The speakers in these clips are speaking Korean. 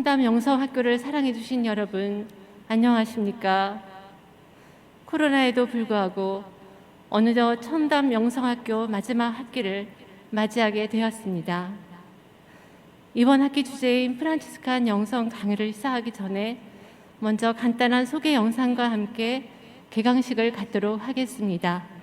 첨단 영성학교를 사랑해 주신 여러분, 안녕하십니까? 코로나에도 불구하고 어느덧 첨단 영성학교 마지막 학기를 맞이하게 되었습니다. 이번 학기 주제인 프란치스칸 영성 강의를 시작하기 전에 먼저 간단한 소개 영상과 함께 개강식을 갖도록 하겠습니다.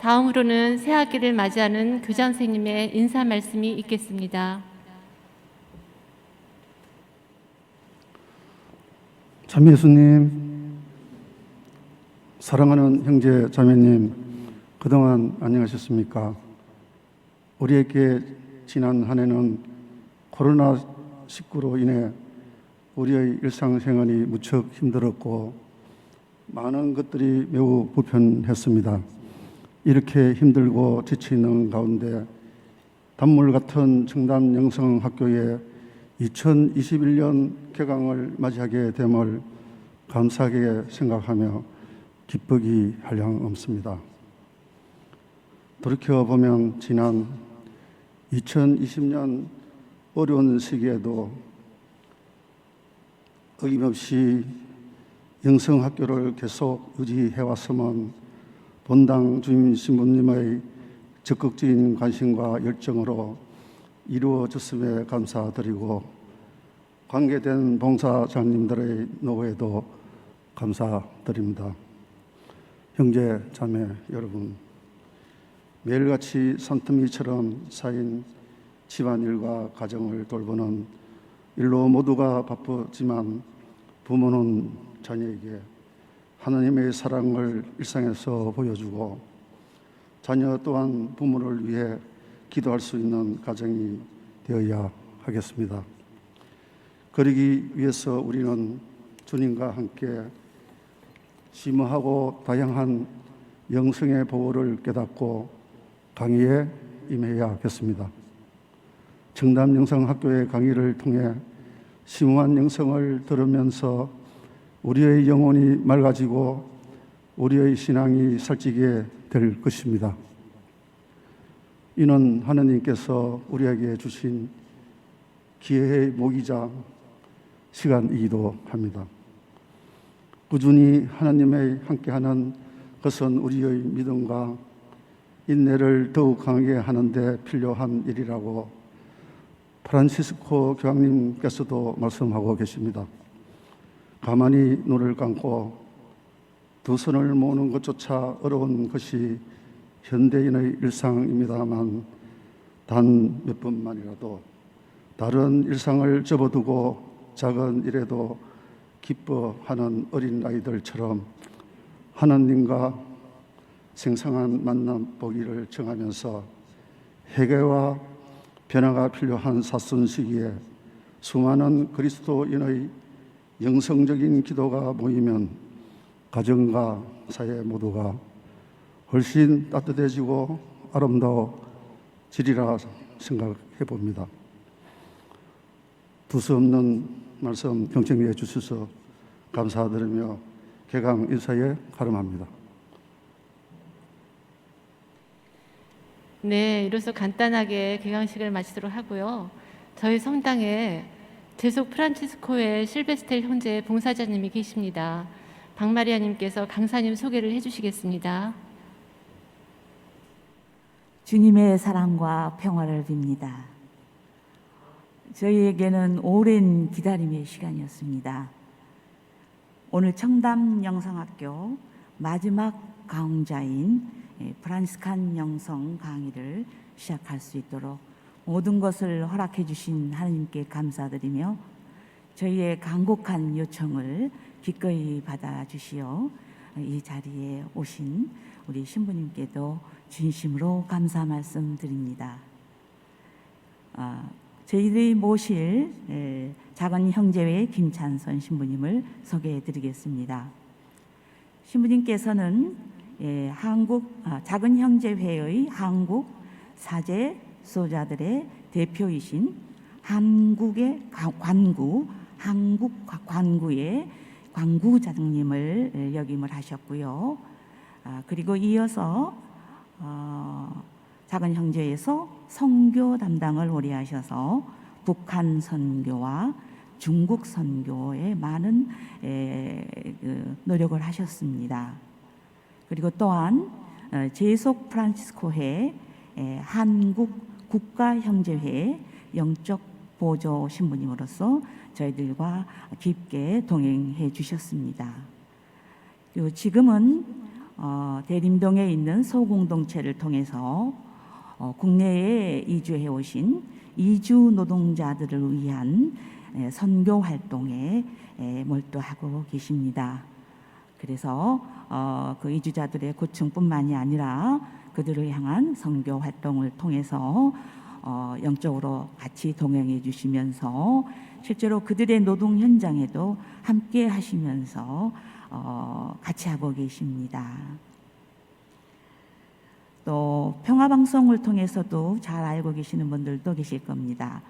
다음으로는 새 학기를 맞이하는 교장 선생님의 인사 말씀이 있겠습니다. 참 예수님, 사랑하는 형제 자매님, 그동안 안녕하셨습니까? 우리에게 지난 한 해는 코로나19로 인해 우리의 일상생활이 무척 힘들었고 많은 것들이 매우 불편했습니다. 이렇게 힘들고 지치는 가운데 단물 같은 청담 영성학교의 2021년 개강을 맞이하게 됨을 감사하게 생각하며 기쁘기 한량없습니다. 돌이켜보면 지난 2020년 어려운 시기에도 어김없이 영성학교를 계속 유지해왔음은 본당 주임 신부님의 적극적인 관심과 열정으로 이루어졌음에 감사드리고 관계된 봉사장님들의 노고에도 감사드립니다. 형제 자매 여러분, 매일같이 산더미처럼 쌓인 집안일과 가정을 돌보는 일로 모두가 바쁘지만 부모는 자녀에게 하나님의 사랑을 일상에서 보여주고 자녀 또한 부모를 위해 기도할 수 있는 가정이 되어야 하겠습니다. 그러기 위해서 우리는 주님과 함께 심오하고 다양한 영성의 보호를 깨닫고 강의에 임해야겠습니다. 청담 영성학교의 강의를 통해 심오한 영성을 들으면서 우리의 영혼이 맑아지고 우리의 신앙이 살찌게 될 것입니다. 이는 하나님께서 우리에게 주신 기회의 목이자 시간이기도 합니다. 꾸준히 하나님의 함께하는 것은 우리의 믿음과 인내를 더욱 강하게 하는 데 필요한 일이라고 프란시스코 교황님께서도 말씀하고 계십니다. 가만히 눈을 감고 두 손을 모으는 것조차 어려운 것이 현대인의 일상입니다만 단 몇 번만이라도 다른 일상을 접어두고 작은 일에도 기뻐하는 어린 아이들처럼 하나님과 생생한 만남 보기를 청하면서 회개와 변화가 필요한 사순 시기에 수많은 그리스도인의 영성적인 기도가 모이면 가정과 사회 모두가 훨씬 따뜻해지고 아름다워지리라 생각해 봅니다. 두서없는 말씀 경청해 주셔서 감사드리며 개강 인사에 가름합니다. 네, 이로써 간단하게 개강식을 마치도록 하고요. 저희 성당에 제속 프란치스코의 실베스텔 형제 봉사자님이 계십니다. 박마리아님께서 강사님 소개를 해주시겠습니다. 주님의 사랑과 평화를 빕니다. 저희에게는 오랜 기다림의 시간이었습니다. 오늘 청담 영성학교 마지막 강좌인 프란시스칸 영성 강의를 시작할 수 있도록 모든 것을 허락해 주신 하나님께 감사드리며 저희의 간곡한 요청을 기꺼이 받아주시어 이 자리에 오신 우리 신부님께도 진심으로 감사 말씀드립니다. 저희들이 모실 작은 형제회 김찬선 신부님을 소개해 드리겠습니다. 신부님께서는 작은 형제회의 한국 사제 수호자들의 대표이신 한국 관구의 관구장님을 역임을 하셨고요. 그리고 이어서 작은 형제에서 선교 담당을 오래 하셔서 북한 선교와 중국 선교에 많은 노력을 하셨습니다. 그리고 또한 제속 프란치스코회 한국 국가형제회 영적 보조 신부님으로서 저희들과 깊게 동행해 주셨습니다. 그리고 지금은 대림동에 있는 소공동체를 통해서 국내에 이주해 오신 이주 노동자들을 위한 선교 활동에 몰두하고 계십니다. 그래서 그 이주자들의 고충뿐만이 아니라 그들을 향한 선교 활동을 통해서 영적으로 같이 동행해 주시면서 실제로 그들의 노동 현장에도 함께 하시면서 같이 하고 계십니다. 또 평화방송을 통해서도 잘 알고 계시는 분들도 계실 겁니다.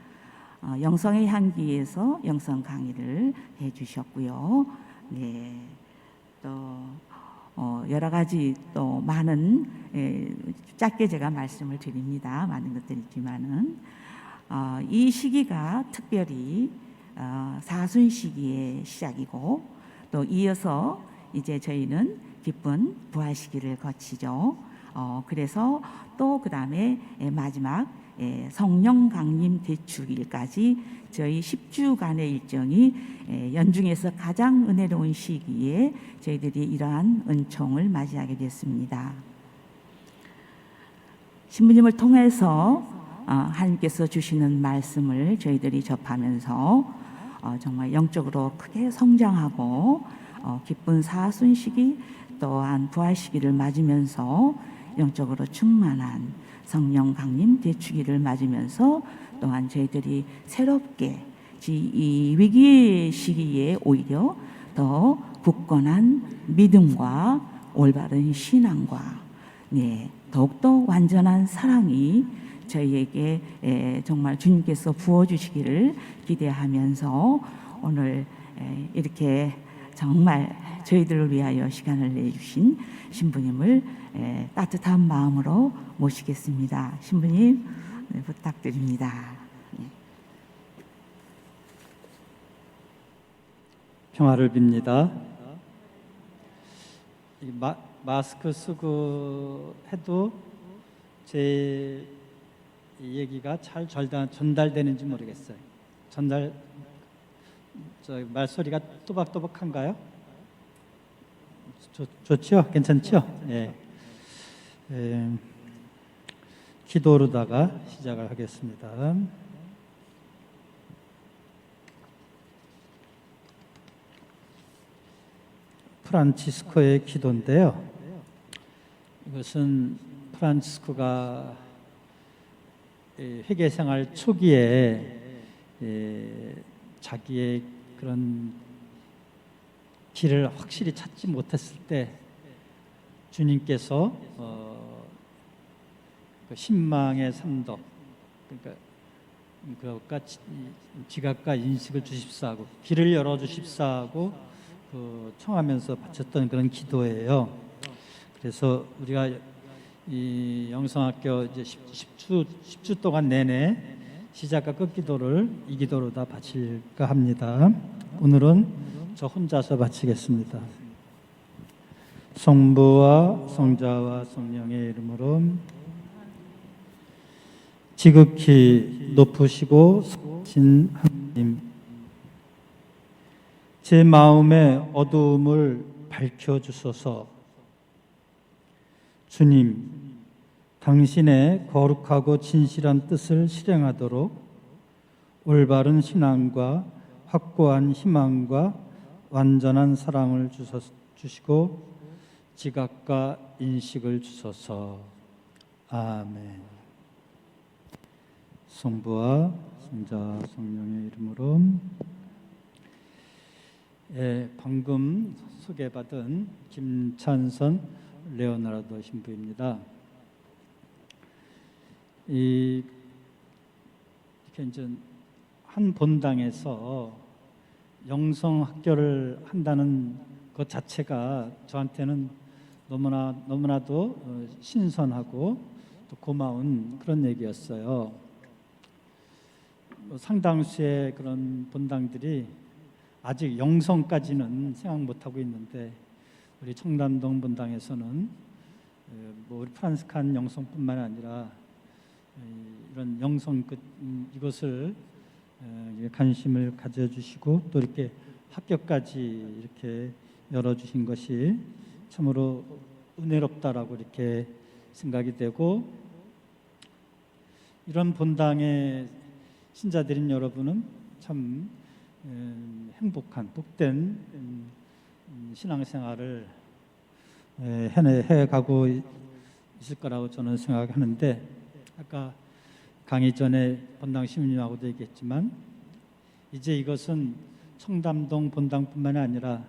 영성의 향기에서 영성 강의를 해주셨고요. 네, 또 여러 가지 또 많은 짧게 제가 말씀을 드립니다. 많은 것들이 있지만은 이 시기가 특별히 사순 시기의 시작이고 또 이어서 이제 저희는 기쁜 부활 시기를 거치죠. 그래서 또 그 다음에 마지막 성령 강림 대축일까지 저희 10주간의 일정이 연중에서 가장 은혜로운 시기에 저희들이 이러한 은총을 맞이하게 됐습니다. 신부님을 통해서 하나님께서 주시는 말씀을 저희들이 접하면서 정말 영적으로 크게 성장하고 기쁜 사순 시기 또한 부활 시기를 맞으면서 영적으로 충만한 성령 강림 대축일을 맞으면서 또한 저희들이 새롭게 이 위기의 시기에 오히려 더 굳건한 믿음과 올바른 신앙과 더욱더 완전한 사랑이 저희에게 정말 주님께서 부어주시기를 기대하면서 오늘 이렇게 정말 저희들을 위하여 시간을 내주신 신부님을 따뜻한 마음으로 모시겠습니다. 신부님 부탁드립니다. 평화를 빕니다. 마스크 쓰고 해도 제 얘기가 잘 전달되는지 모르겠어요. 말소리가 또박또박한가요? 좋죠? 괜찮죠? 예. 기도로다가 시작을 하겠습니다. 프란치스코의 기도인데요. 이것은 프란치스코가 회개생활 초기에 자기의 그런 길을 확실히 찾지 못했을 때 주님께서 그 신망의 산도, 그러니까 지각과 인식을 주십사하고 길을 열어 주십사하고 청하면서 바쳤던 그런 기도예요. 그래서 우리가 이 영성학교 이제 10주 동안 내내 시작과 끝 기도를 이 기도로 다 바칠까 합니다. 오늘은 저 혼자서 바치겠습니다. 성부와 성자와 성령의 이름으로 지극히 높으시고 신 하나님, 제 마음의 어두움을 밝혀주소서. 주님, 당신의 거룩하고 진실한 뜻을 실행하도록 올바른 신앙과 확고한 희망과 완전한 사랑을 주시고 지각과 인식을 주소서. 아멘. 성부와 성자 성령의 이름으로. 방금 소개받은 김찬선 레오나르도 신부입니다. 이렇게 이제 한 본당에서 영성학교를 한다는 것 자체가 저한테는 너무나도 신선하고 또 고마운 그런 얘기였어요. 상당수의 그런 본당들이 아직 영성까지는 생각 못하고 있는데 우리 청담동 본당에서는 우리 프란스칸 영성뿐만 아니라 이런 영성 이것을 관심을 가져주시고 또 이렇게 학교까지 이렇게 열어주신 것이 참으로 은혜롭다라고 이렇게 생각이 되고, 이런 본당의 신자들인 여러분은 참 행복한 복된 신앙생활을 해가고 있을 거라고 저는 생각하는데, 아까 강의 전에 본당 시민님하고도 얘기했지만 이제 이것은 청담동 본당뿐만 아니라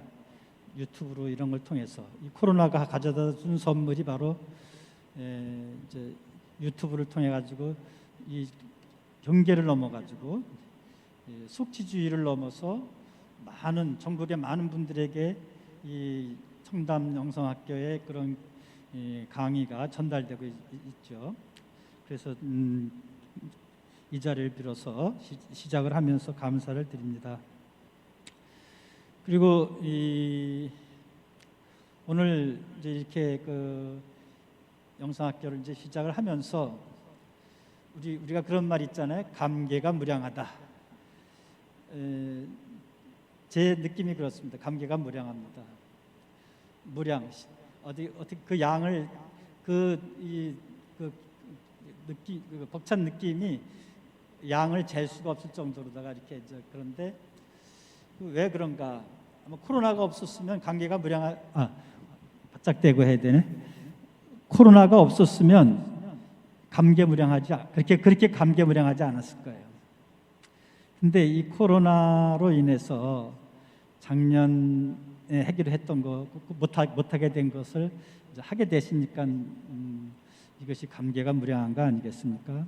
유튜브로 이런 걸 통해서 이 코로나가 가져다 준 선물이 바로 이제 유튜브를 통해 가지고 이 경계를 넘어 가지고 속지주의를 넘어서 전국의 많은 분들에게 이 청담 영성학교의 그런 강의가 전달되고 있죠. 그래서 이 자리를 빌어서 시작을 하면서 감사를 드립니다. 그리고 오늘 이제 이렇게 그 영성학교를 이제 시작을 하면서 우리가 그런 말 있잖아요. 감개가 무량하다. 제 느낌이 그렇습니다. 감개가 무량합니다. 무량 어떻게 그 양을 그 느낌 그 벅찬 느낌이 양을 잴 수가 없을 정도로다가 이렇게 그런데 왜 그런가? 아마 코로나가 없었으면 감개가 바짝 대고 해야 되네. 코로나가 없었으면 그렇게 감개무량하지 않았을 거예요. 근데 이 코로나로 인해서 작년에 하기로 했던 거 못하게 된 것을 이제 하게 되시니까 이것이 감개가 무량한 거 아니겠습니까?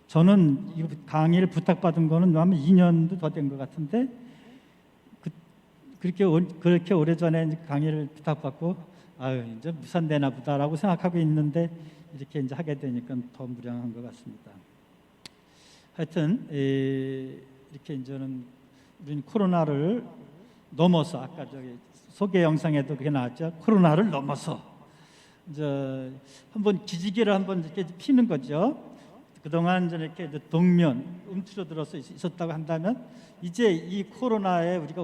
저는 이 강의를 부탁받은 거는 아마 2년도 더 된 것 같은데 그렇게 오래전에 강의를 부탁받고 이제 무산되나 보다라고 생각하고 있는데 이렇게 이제 하게 되니까 더 무량한 것 같습니다. 하여튼 이렇게 이제는 우리는 코로나를 넘어서 아까 소개 영상에도 그게 나왔죠. 코로나를 넘어서 이제 한번 기지개를 한번 이렇게 피는 거죠. 그동안 이렇게 동면 움츠러들어서 있었다고 한다면 이제 이 코로나에 우리가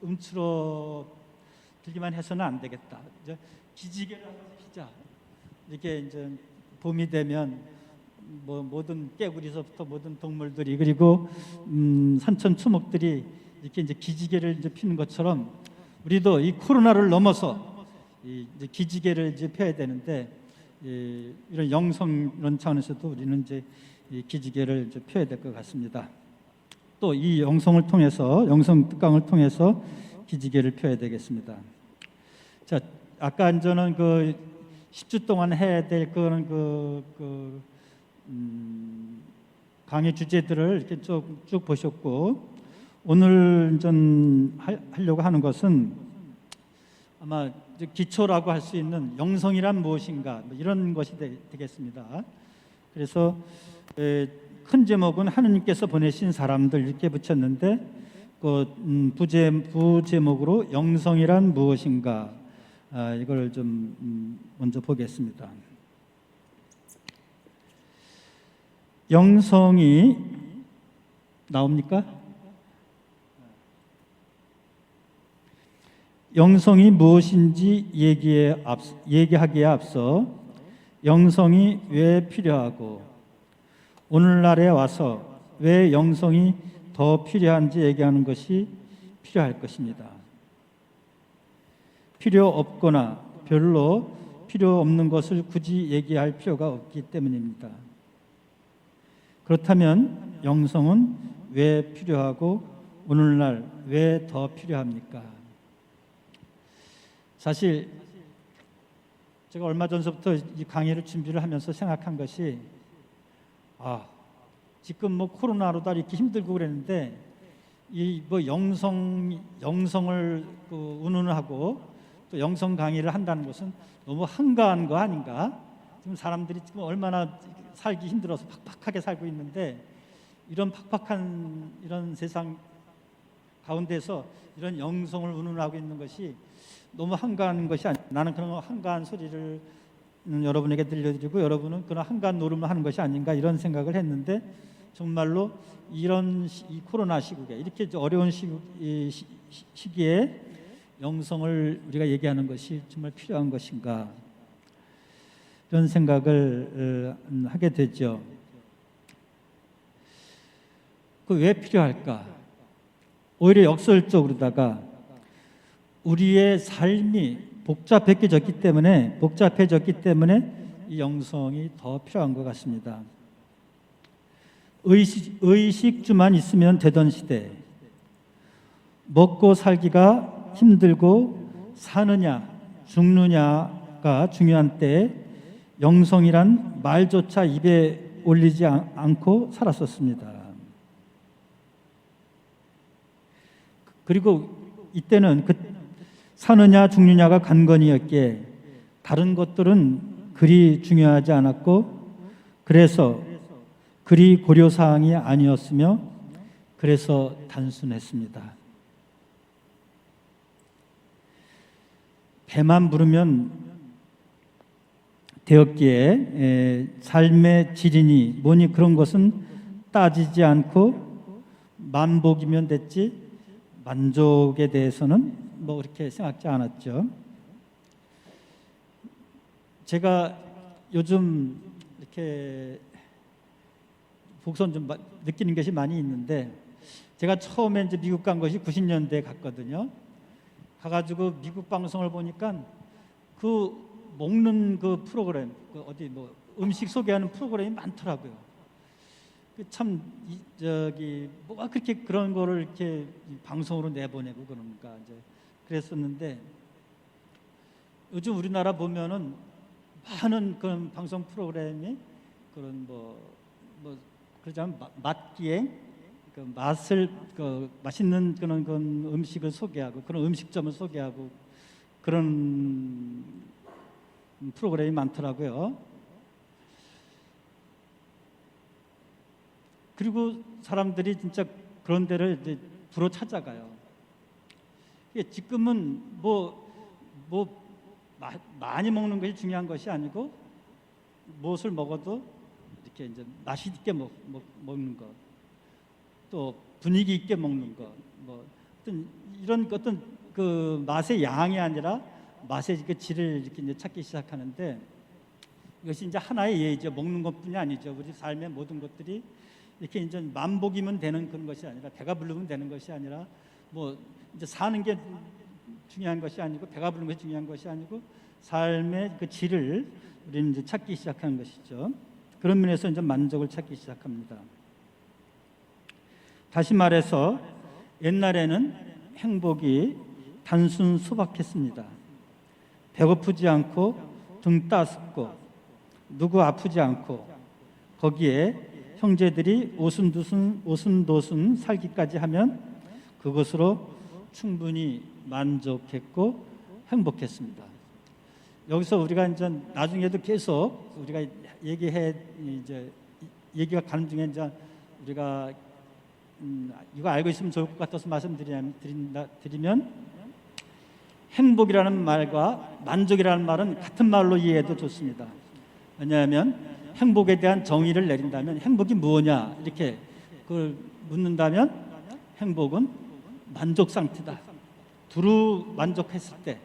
움츠러들기만 해서는 안 되겠다. 이제 기지개를 한번 피자. 이렇게 이제 봄이 되면 모든 깨구리서부터 모든 동물들이 그리고 산천초목들이 이렇게 이제 기지개를 이제 피는 것처럼 우리도 이 코로나를 넘어서 이제 기지개를 이제 펴야 되는데 이런 영성 이런 차원에서도 우리는 이제 이 기지개를 이제 펴야 될 것 같습니다. 또 이 영성 특강을 통해서 기지개를 펴야 되겠습니다. 자, 아까 저는 10주 동안 해야 될 그런 강의 주제들을 이렇게 쭉 보셨고 오늘 하려고 하는 것은 아마 기초라고 할 수 있는 영성이란 무엇인가 이런 것이 되겠습니다. 그래서 큰 제목은 하느님께서 보내신 사람들 이렇게 붙였는데 부제목으로 영성이란 무엇인가 이걸 좀 먼저 보겠습니다. 영성이 나옵니까? 영성이 무엇인지 얘기하기에 앞서 영성이 왜 필요하고 오늘날에 와서 왜 영성이 더 필요한지 얘기하는 것이 필요할 것입니다. 필요 없거나 별로 필요 없는 것을 굳이 얘기할 필요가 없기 때문입니다. 그렇다면 영성은 왜 필요하고 오늘날 왜 더 필요합니까? 사실 제가 얼마 전부터 이 강의를 준비를 하면서 생각한 것이 지금 코로나로 이렇게 힘들고 그랬는데 이 영성을 운운하고 또 영성 강의를 한다는 것은 너무 한가한 거 아닌가? 지금 사람들이 지금 얼마나 살기 힘들어서 팍팍하게 살고 있는데 이런 팍팍한 이런 세상 가운데서 이런 영성을 운운하고 있는 것이 너무 한가한 것이 아니라 나는 그런 한가한 소리를 여러분에게 들려드리고 여러분은 그런 한가한 노름을 하는 것이 아닌가 이런 생각을 했는데 정말로 이 코로나 시국에 이렇게 어려운 시기에 영성을 우리가 얘기하는 것이 정말 필요한 것인가 이런 생각을 하게 되죠. 왜 필요할까? 오히려 역설적으로다가 우리의 삶이 복잡해졌기 때문에 이 영성이 더 필요한 것 같습니다. 의식주만 있으면 되던 시대, 먹고 살기가 힘들고 사느냐 죽느냐가 중요한 때에 영성이란 말조차 입에 올리지 않고 살았었습니다. 그리고 이때는 사느냐 죽느냐가 관건이었기에 다른 것들은 그리 중요하지 않았고 그래서 그리 고려사항이 아니었으며 그래서 단순했습니다. 배만 부르면 되었기에 삶의 질이니 뭐니 그런 것은 따지지 않고 만복이면 됐지 만족에 대해서는 뭐 그렇게 생각지 않았죠. 제가 요즘 이렇게 복선 좀 느끼는 것이 많이 있는데, 제가 처음에 이제 미국 간 것이 90년대에 갔거든요. 가가지고 미국 방송을 보니까 그 먹는 그 프로그램, 그 어디 뭐 음식 소개하는 프로그램이 많더라고요. 참 저기 뭐가 그렇게 그런 거를 이렇게 방송으로 내보내고 그러니까 이제 그랬었는데, 요즘 우리나라 보면은 많은 그런 방송 프로그램이 그런 뭐 그러자면 맛기행, 그 맛을 그 맛있는 그런 음식을 소개하고 그런 음식점을 소개하고 그런 프로그램이 많더라고요. 그리고 사람들이 진짜 그런 데를 이제 주로 찾아가요. 지금은 많이 먹는 것이 중요한 것이 아니고 무엇을 먹어도 이렇게 이제 맛있게 먹는 것, 또 분위기 있게 먹는 것, 뭐 어떤 이런 어떤 그 맛의 양이 아니라 맛의 그 질을 이렇게 이제 찾기 시작하는데, 이것이 이제 하나의 예죠. 먹는 것뿐이 아니죠. 우리 삶의 모든 것들이 이렇게 이제 만복이면 되는 그런 것이 아니라, 배가 부르면 되는 것이 아니라, 뭐 이제 사는 게 중요한 것이 아니고, 배가 부르는 것이 중요한 것이 아니고, 삶의 그 질을 우리는 이제 찾기 시작하는 것이죠. 그런 면에서 이제 만족을 찾기 시작합니다. 다시 말해서 옛날에는 행복이 단순 소박했습니다. 배고프지 않고 등 따숩고 누구 아프지 않고, 거기에 형제들이 오순도순 살기까지 하면 그것으로 충분히 만족했고 행복했습니다. 여기서 우리가 이제 나중에도 계속 우리가 얘기가 가는 중에 이제 우리가 이거 알고 있으면 좋을 것 같아서 말씀드리면, 행복이라는 말과 만족이라는 말은 같은 말로 이해해도 좋습니다. 왜냐하면 행복에 대한 정의를 내린다면 행복이 무엇이냐 이렇게 그걸 묻는다면, 행복은 만족 상태다. 두루 만족했을 때,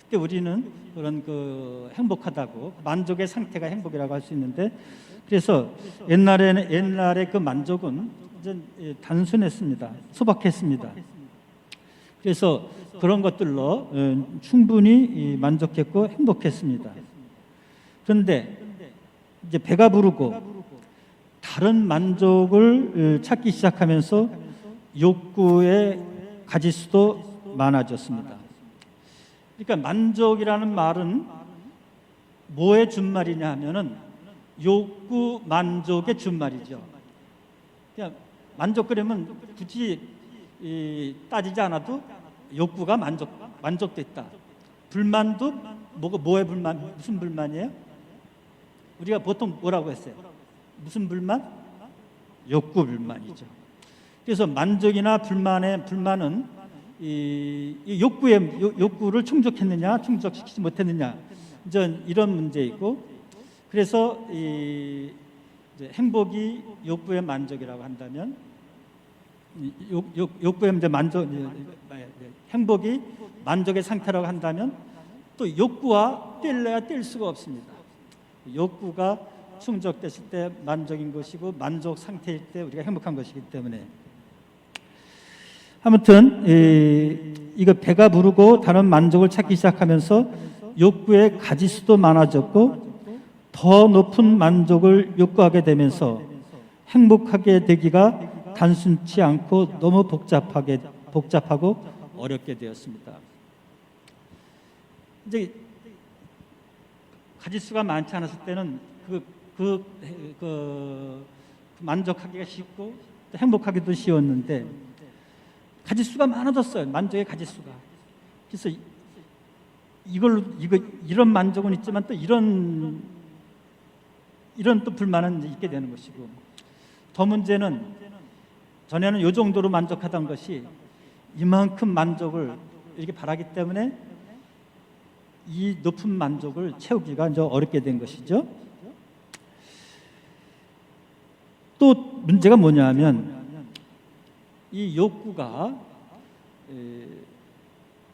그때 우리는 그런 그 행복하다고, 만족의 상태가 행복이라고 할 수 있는데, 그래서 옛날에 그 만족은 이제 단순했습니다. 소박했습니다. 그래서 그런 것들로 충분히 만족했고 행복했습니다. 그런데 이제 배가 부르고 다른 만족을 찾기 시작하면서 욕구의 가짓수도 많아졌습니다. 그러니까 만족이라는 말은 뭐의 준말이냐 하면은 욕구 만족의 준말이죠. 그냥 만족 그러면 굳이 따지지 않아도 욕구가 만족됐다. 불만도 뭐의 불만, 무슨 불만이에요? 우리가 보통 뭐라고 했어요? 무슨 불만? 욕구 불만이죠. 그래서 만족이나 불만은 이 욕구를 충족했느냐, 충족시키지 못했느냐, 이런 문제이고, 그래서 이제 행복이 욕구의 만족이라고 한다면, 욕구의 이제 행복이 만족의 상태라고 한다면, 또 욕구와 뗄래야 뗄 수가 없습니다. 욕구가 충족됐을 때 만족인 것이고, 만족 상태일 때 우리가 행복한 것이기 때문에, 아무튼 이거 배가 부르고 다른 만족을 찾기 시작하면서 욕구의 가짓수도 많아졌고, 더 높은 만족을 욕구하게 되면서 행복하게 되기가 단순치 않고 너무 복잡하고 어렵게 되었습니다. 이제 가짓수가 많지 않았을 때는 만족하기가 쉽고 또 행복하기도 쉬웠는데, 가짓수가 많아졌어요. 만족의 가짓수가. 그래서 이런 만족은 있지만 또 이런 또 불만은 있게 되는 것이고, 더 문제는 전에는 이 정도로 만족하던 것이 이만큼 만족을 이렇게 바라기 때문에 이 높은 만족을 채우기가 이제 어렵게 된 것이죠. 또 문제가 뭐냐면 이 욕구가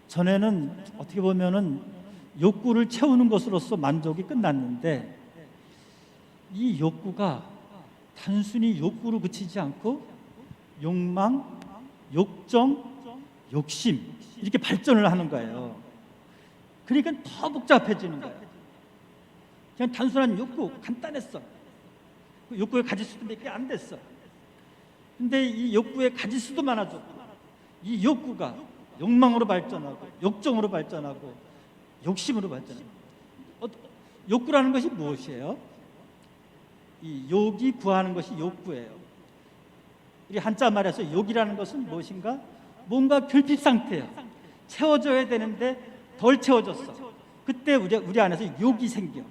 전에는 어떻게 보면은 욕구를 채우는 것으로서 만족이 끝났는데 이 욕구가 단순히 욕구로 그치지 않고 욕망, 욕정, 욕심 이렇게 발전을 하는 거예요. 그러니까 더 복잡해지는 거예요. 그냥 단순한 욕구 간단했어. 그 욕구의 가지수도 몇 개 안 됐어. 근데 이 욕구의 가지수도 많아졌고 이 욕구가 욕망으로 발전하고 욕정으로 발전하고 욕심으로 발전하고 욕구라는 것이 무엇이에요? 이 욕이 구하는 것이 욕구예요. 우리 한자 말에서 욕이라는 것은 무엇인가? 뭔가 결핍 상태예요. 채워져야 되는데 덜 채워졌어. 그때 우리 안에서 욕이 생겨.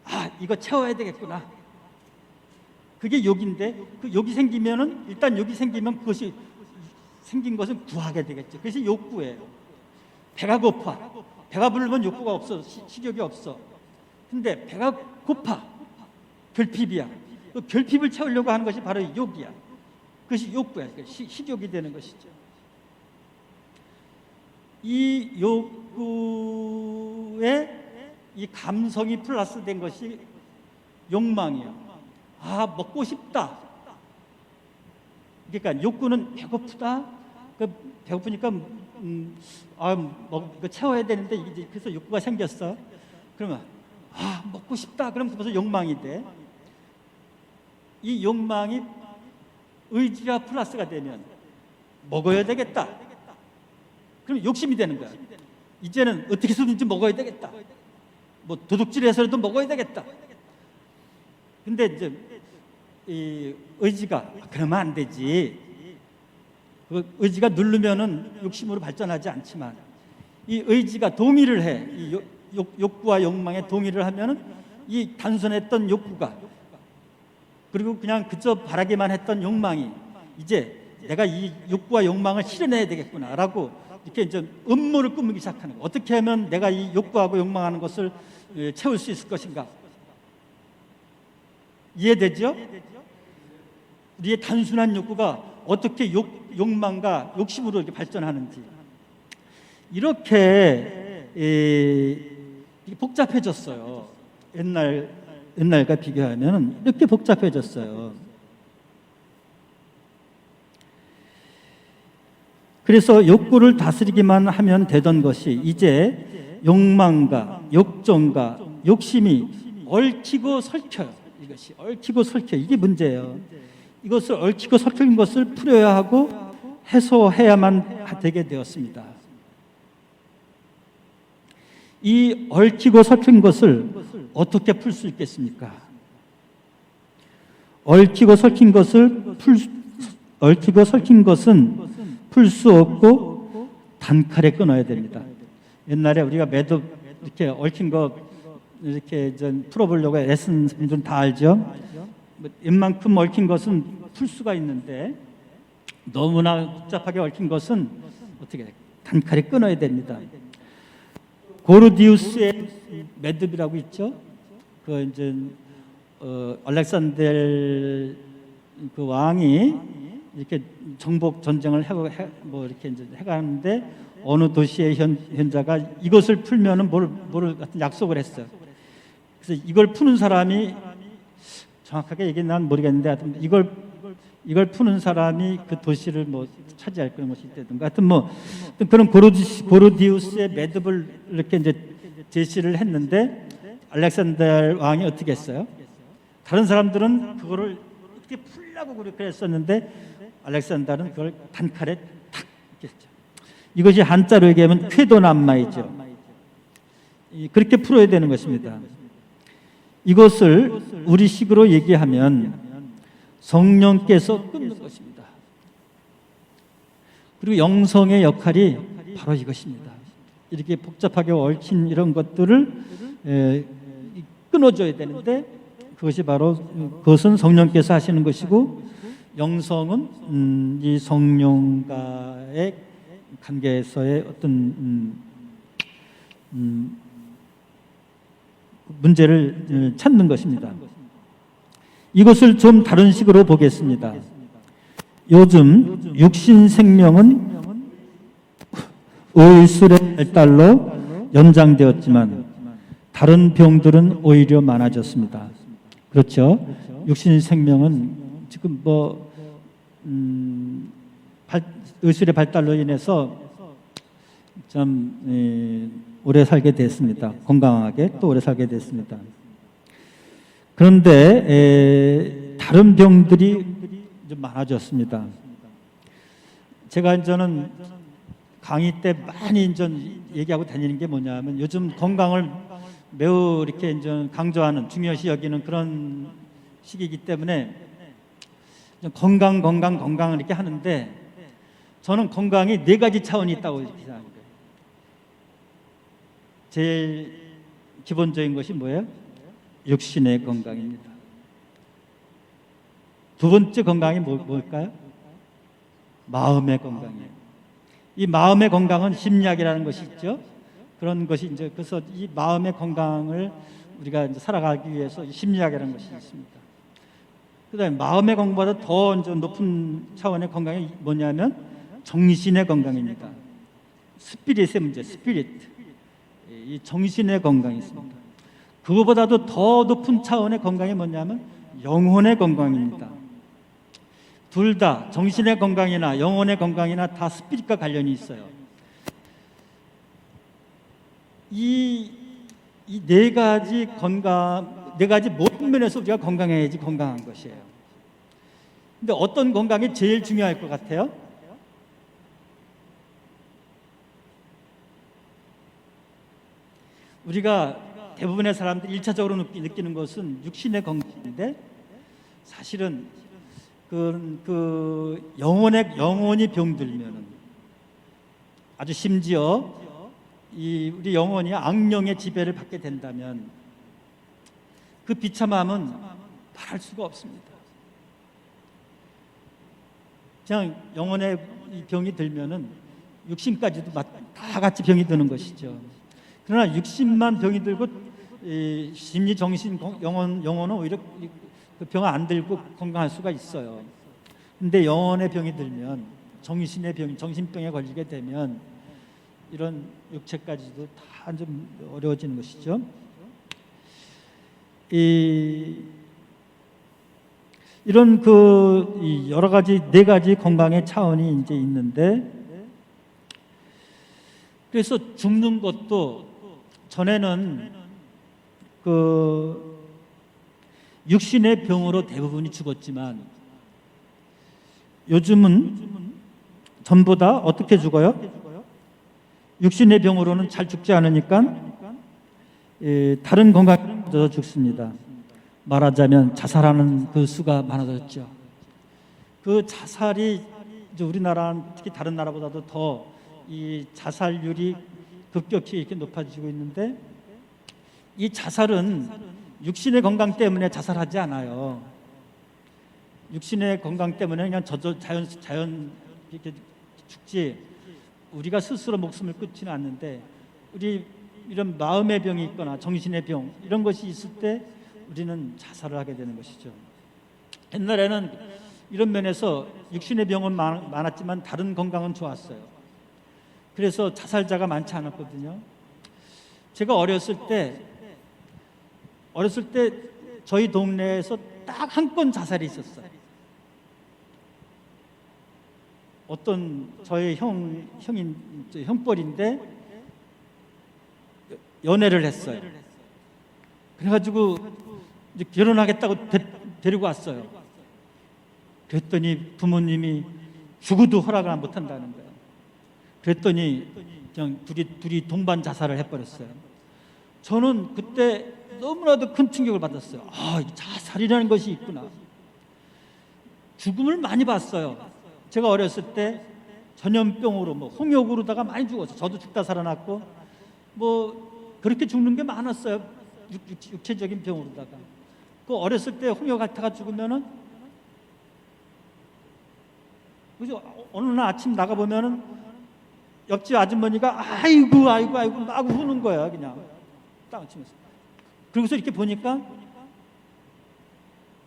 아, 이거 채워야 되겠구나. 그게 욕인데 그 욕이 생기면은 일단 욕이 생기면 그것이 생긴 것은 구하게 되겠죠. 그것이 욕구예요. 배가 고파. 배가 부르면 욕구가 없어. 식욕이 없어. 근데 배가 고파. 결핍이야. 그 결핍을 채우려고 하는 것이 바로 욕이야. 그것이 욕구야. 식욕이 되는 것이죠. 이 욕구에 이 감성이 플러스된 것이 욕망이에요. 아, 먹고 싶다. 그러니까 욕구는 배고프다. 배고프니까 이거 채워야 되는데 이제 그래서 욕구가 생겼어. 그러면 아, 먹고 싶다. 그럼 벌써 욕망이 돼. 이 욕망이 의지가 플러스가 되면 먹어야 되겠다. 그럼 욕심이 되는 거야. 이제는 어떻게 해서든지 먹어야 되겠다. 뭐 도둑질해서라도 먹어야 되겠다. 근데 이제 이 의지가 그러면 안 되지. 그 의지가 누르면은 욕심으로 발전하지 않지만 이 의지가 동의를 해. 이 욕구와 욕망에 동의를 하면은 이 단순했던 욕구가 그리고 그냥 그저 바라기만 했던 욕망이 이제 내가 이 욕구와 욕망을 실현해야 되겠구나라고 이렇게 이제 음모를 꾸미기 시작하는 거예요. 어떻게 하면 내가 이 욕구하고 욕망하는 것을 채울 수 있을 것인가? 이해되죠? 우리의 단순한 욕구가 어떻게 욕망과 욕심으로 이렇게 발전하는지 이렇게 복잡해졌어요. 옛날과 비교하면 이렇게 복잡해졌어요. 그래서 욕구를 다스리기만 하면 되던 것이 이제 욕망과 욕정과 욕심이 얽히고 설켜요. 이것이 얽히고 설켜 이게 문제예요. 이것을 얽히고 설킨 것을 풀어야 하고 해소해야만 되게 되었습니다. 이 얽히고 설킨 것을 어떻게 풀 수 있겠습니까? 얽히고 설킨 것은 풀 수 없고 단칼에 끊어야 됩니다. 옛날에 우리가 매듭 이렇게 얽힌 거 이렇게 풀어보려고 애쓴 분들은 다 알죠. 웬만큼 얽힌 것은 풀 수가 있는데 너무나 복잡하게 얽힌 것은 어떻게 단칼에 끊어야 됩니다. 고르디우스의 매듭이라고 있죠. 그 이제 알렉산더 그 왕이 이렇게 정복 전쟁을 뭐 이렇게 이제 해가는데 어느 도시의 현자가 이것을 풀면은 뭐를 같은 약속을 했어요. 그래서 이걸 푸는 사람이 정확하게 얘기는 난 모르겠는데 하여튼 이걸 푸는 사람이 그 도시를 뭐 차지할 그런 것이 있다든가 하여튼 뭐 그런 고르디우스의 매듭을 이렇게 이제 제시를 했는데 알렉산더 왕이 어떻게 했어요? 다른 사람들은 그거를 어떻게 풀려고 그렇게 했었는데 알렉산더는 그걸 단칼에 탁 이렇게 했죠. 이것이 한자로 얘기하면 쾌도난마이죠. 그렇게 풀어야 되는 것입니다. 이것을 우리식으로 얘기하면 성령께서 끊는 것입니다. 그리고 영성의 역할이 바로 이것입니다. 이렇게 복잡하게 얽힌 이런 것들을 끊어줘야 되는데 그것은 성령께서 하시는 것이고 영성은 이 성령과의 관계에서의 어떤 문제를 찾는 것입니다. 이것을 좀 다른 식으로 보겠습니다. 요즘 육신 생명은 의술의 발달로 연장되었지만 다른 병들은 오히려 많아졌습니다. 그렇죠? 육신 생명은 지금 의술의 발달로 인해서 참 오래 살게 됐습니다. 건강하게 또 오래 살게 됐습니다. 그런데 다른 병들이 좀 많아졌습니다. 저는 강의 때 많이 얘기하고 다니는 게 뭐냐면 요즘 건강을 매우 이렇게 강조하는, 중요시 여기는 그런 시기이기 때문에 건강 이렇게 하는데 저는 건강이 4가지 차원이 있다고 이렇게 생각합니다. 제일 기본적인 것이 뭐예요? 육신의 건강입니다. 두 번째 건강이 뭘까요? 마음의 건강이에요. 이 마음의 건강은 심리학이라는 것이 있죠. 그런 것이 그래서 이 마음의 건강을 우리가 살아가기 위해서 심리학이라는 것이 있습니다. 그다음에 마음의 건강보다 더 높은 차원의 건강이 뭐냐면 정신의 건강입니다. 스피릿의 문제, 스피릿. 이 정신의 건강이 있습니다. 그거보다도 더 높은 차원의 건강이 뭐냐면 영혼의 건강입니다. 둘 다 정신의 건강이나 영혼의 건강이나 다 스피릿과 관련이 있어요. 이 4가지 건강, 4가지 모든 면에서 우리가 건강해야지 건강한 것이에요. 근데 어떤 건강이 제일 중요할 것 같아요? 우리가 대부분의 사람들이 1차적으로 느끼는 것은 육신의 건강인데 사실은 영혼이 병들면은 아주 심지어 우리 영혼이 악령의 지배를 받게 된다면 그 비참함은 말할 수가 없습니다. 그냥 영혼의 병이 들면은 육신까지도 다 같이 병이 드는 것이죠. 그러나 육신만 병이 들고 심리, 정신, 영혼은 오히려 그 병을 안 들고 건강할 수가 있어요. 근데 영혼의 병이 들면, 정신의 병, 정신병에 걸리게 되면 이런 육체까지도 다 좀 어려워지는 것이죠. 이런 여러 가지 4가지 건강의 차원이 있는데, 그래서 죽는 것도 전에는 육신의 병으로 대부분이 죽었지만 요즘은 전부 다 어떻게 죽어요? 육신의 병으로는 잘 죽지 않으니까 다른 건강에서 죽습니다. 말하자면 자살하는 그 수가 많아졌죠. 그 자살이 이제 우리나라 특히 다른 나라보다도 더 이 자살률이 급격히 이렇게 높아지고 있는데, 이 자살은 육신의 건강 때문에 자살하지 않아요. 육신의 건강 때문에 그냥 자연 이렇게 죽지, 우리가 스스로 목숨을 끊지는 않는데, 우리 이런 마음의 병이 있거나 정신의 병 이런 것이 있을 때 우리는 자살을 하게 되는 것이죠. 옛날에는 이런 면에서 육신의 병은 많았지만 다른 건강은 좋았어요. 그래서 자살자가 많지 않았거든요. 제가 어렸을 때 저희 동네에서 딱 한 건 자살이 있었어요. 어떤 저의 형뻘인데 연애를 했어요. 그래가지고 이제 결혼하겠다고 데리고 왔어요. 그랬더니 부모님이 죽어도 허락을 못 한다는 거예요. 그랬더니 그냥 둘이 동반 자살을 해버렸어요. 저는 그때 너무나도 큰 충격을 받았어요. 자살이라는 것이 있구나. 죽음을 많이 봤어요. 제가 어렸을 때 전염병으로 홍역으로다가 많이 죽었어요. 저도 죽다 살아났고 그렇게 죽는 게 많았어요. 육체적인 병으로다가. 그 어렸을 때 홍역 앓다가 죽으면은 그죠? 어느 날 아침 나가 보면은 옆집 아주머니가 아이고 막 우는 거야. 그냥 땅을 치면서 그러고서 이렇게 보니까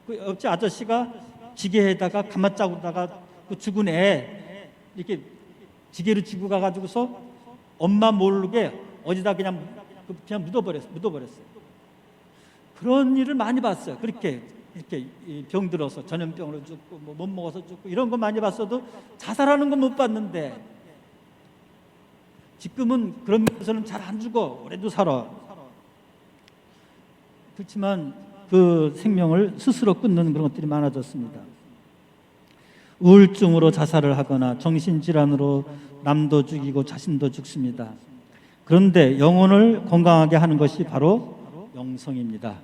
그 옆집 아저씨가 지게에다가 가마자루다가 그 죽은 애 이렇게 지게로 쥐고 가가지고서 엄마 모르게 어디다 그냥 묻어버렸어요. 그런 일을 많이 봤어요. 그렇게 이렇게 병들어서 전염병으로 죽고 뭐 못 먹어서 죽고 이런 거 많이 봤어도 자살하는 건 못 봤는데 지금은 그런 면에서는 잘 안 죽어. 오래도 살아. 그렇지만 그 생명을 스스로 끊는 그런 것들이 많아졌습니다. 우울증으로 자살을 하거나 정신질환으로 남도 죽이고 자신도 죽습니다. 그런데 영혼을 건강하게 하는 것이 바로 영성입니다.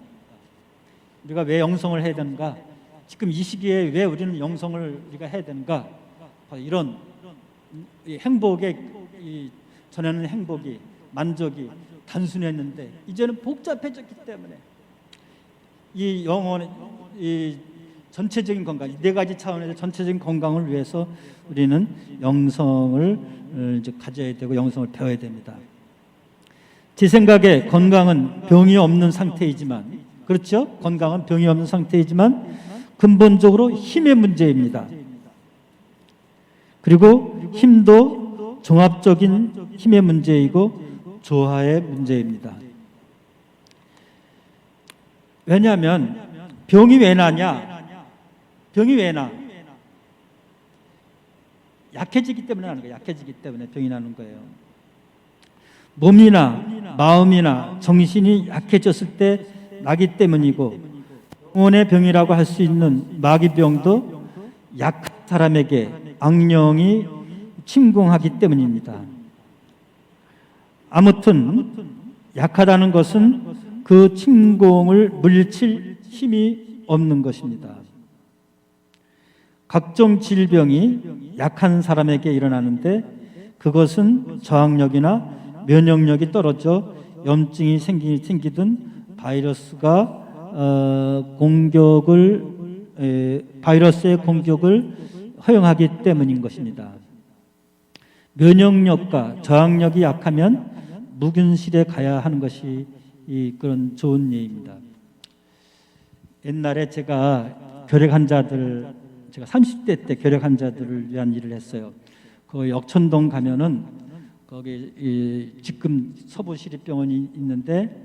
우리가 왜 영성을 해야 되는가? 지금 이 시기에 왜 우리는 영성을 우리가 해야 되는가? 바로 이런 이 행복의 전에는 행복이 만족이 단순했는데 이제는 복잡해졌기 때문에 이 영혼의 이 전체적인 건강, 이 네 가지 차원에서 전체적인 건강을 위해서 우리는 영성을 이제 가져야 되고 영성을 배워야 됩니다. 제 생각에 건강은 병이 없는 상태이지만, 그렇죠? 건강은 병이 없는 상태이지만 근본적으로 힘의 문제입니다. 그리고 힘도 종합적인 힘의 문제이고 조화의 문제입니다. 왜냐하면 병이 왜 나냐? 병이 왜 나? 약해지기 때문에 나는 거예요. 약해지기 때문에 병이 나는 거예요. 몸이나 마음이나 정신이 약해졌을 때 나기 때문이고, 영혼의 병이라고 할 수 있는 마귀병도 약한 사람에게 악령이 침공하기 때문입니다. 아무튼 약하다는 것은 그 침공을 물리칠 힘이 없는 것입니다. 각종 질병이 약한 사람에게 일어나는데 그것은 저항력이나 면역력이 떨어져 염증이 생기든 바이러스의 공격을 허용하기 때문인 것입니다. 면역력과 저항력이 약하면 무균실에 가야 하는 것이 그런 좋은 예입니다. 옛날에 제가 결핵 환자들, 제가 30대 때 결핵 환자들을 위한 일을 했어요. 그 역천동 가면은 거기 지금 서부시립병원이 있는데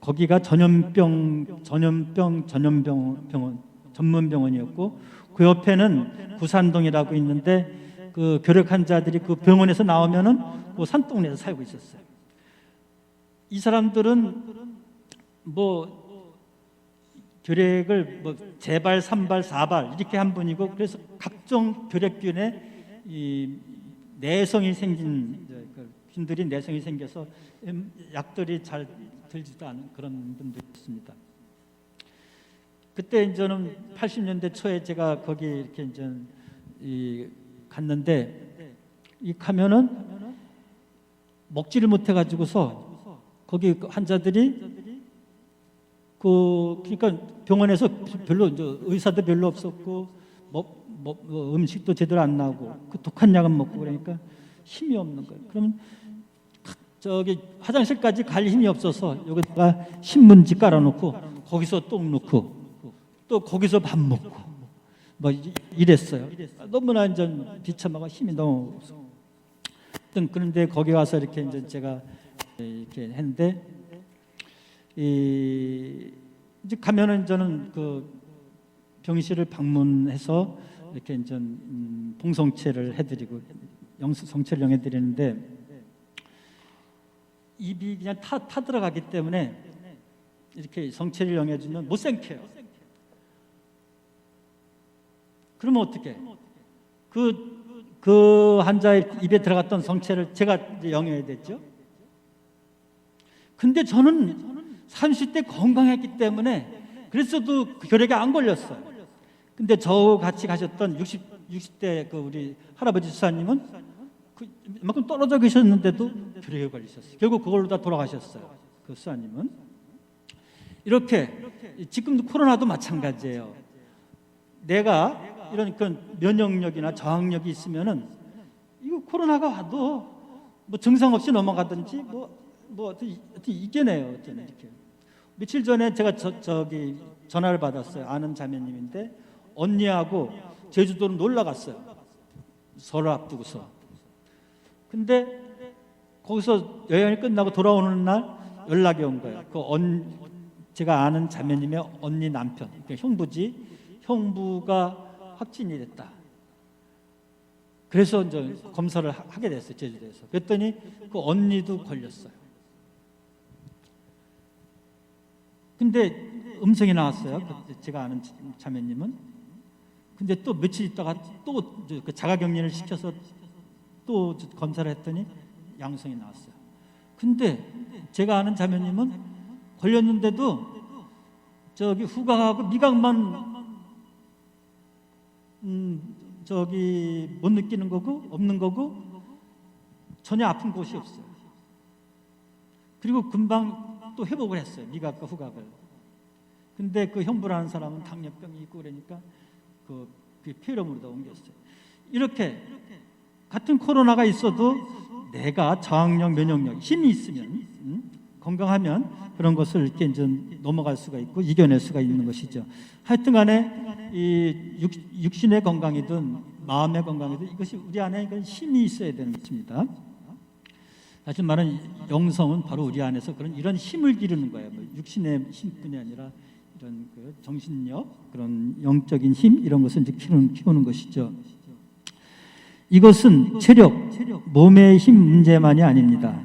거기가 전문병원이었고 그 옆에는 구산동이라고 있는데 그 결핵 환자들이 그 병원에서 나오면은 그 산동네에서 살고 있었어요. 이 사람들은 뭐 결핵을 뭐 재발, 3발, 4발 이렇게 한 분이고, 그래서 각종 결핵균에 이 내성이 생긴 균들이 내성이 생겨서 약들이 잘 들지도 않은 그런 분들이 있습니다. 그때 저는 80년대 초에 제가 거기 이렇게 이제 갔는데 가면은 먹지를 못해 가지고서 거기 환자들이 그러니까 병원에서 별로 의사도 별로 없었고 음식도 제대로 안 나오고 그 독한 약은 먹고 그러니까 힘이 없는 거예요. 그러면 저기 화장실까지 갈 힘이 없어서 여기다가 신문지 깔아놓고 거기서 똥 놓고 또 거기서 밥 먹고 뭐 이랬어요. 너무나 이제 비참하고 힘이 너무 없어. 그런데 거기 와서 이렇게 이제 제가 이렇게 했는데 이제 가면은 저는 그 병실을 방문해서 이렇게 이제 봉성체를 해드리고 성체를 영해드리는데 입이 그냥 타 들어가기 때문에 이렇게 성체를 영해주면 못 생겨요. 그러면 어떻게? 그 환자의 입에 들어갔던 성체를 제가 영해야 됐죠. 근데 저는 30대 건강했기 때문에 그랬어도 결핵에 안 걸렸어요. 근데 저 같이 가셨던 60대 그 우리 할아버지 수사님은 이만큼 떨어져 계셨는데도 결핵에 걸리셨어요. 결국 그걸로 다 돌아가셨어요. 그 수사님은. 이렇게 지금도 코로나도 마찬가지예요. 내가 이런 그 면역력이나 저항력이 있으면은 이거 코로나가 와도 뭐 증상 없이 넘어가든지 뭐 어떻게 이겨내요. 어쩌면 이렇게. 며칠 전에 제가 저기 전화를 받았어요. 아는 자매님인데 언니하고 제주도로 놀러 갔어요. 설을 앞두고서. 근데 거기서 여행이 끝나고 돌아오는 날 연락이 온 거예요. 제가 아는 자매님의 언니 남편, 그러니까 형부가 확진이 됐다. 그래서 이제 검사를 하게 됐어요, 제주도에서. 그랬더니 그 언니도 걸렸어요. 근데 음성이 나왔어요. 제가 아는 자매님은. 근데 또 며칠 있다가 또 그 자가격리를 시켜서 또 검사를 했더니 양성이 나왔어요. 근데 제가 아는 자매님은 걸렸는데도 저기 후각하고 미각만 저기 못 느끼는 거고 없는 거고 전혀 아픈 곳이 없어요. 그리고 금방 또 회복을 했어요. 미각과 후각을. 근데 그 형부라는 사람은 당뇨병이 있고 그러니까 그 폐렴으로 옮겼어요. 이렇게 같은 코로나가 있어도 내가 저항력, 면역력, 힘이 있으면 건강하면 그런 것을 이렇게 이제 넘어갈 수가 있고 이겨낼 수가 있는 것이죠. 하여튼간에 이 육신의 건강이든 마음의 건강이든 이것이 우리 안에 힘이 있어야 되는 것입니다. 다시 말하면 영성은 바로 우리 안에서 이런 힘을 기르는 거예요. 뭐 육신의 힘뿐이 아니라 이런 그 정신력, 그런 영적인 힘 이런 것을 이제 키우는 것이죠. 이것은 체력, 몸의 힘 문제만이 아닙니다.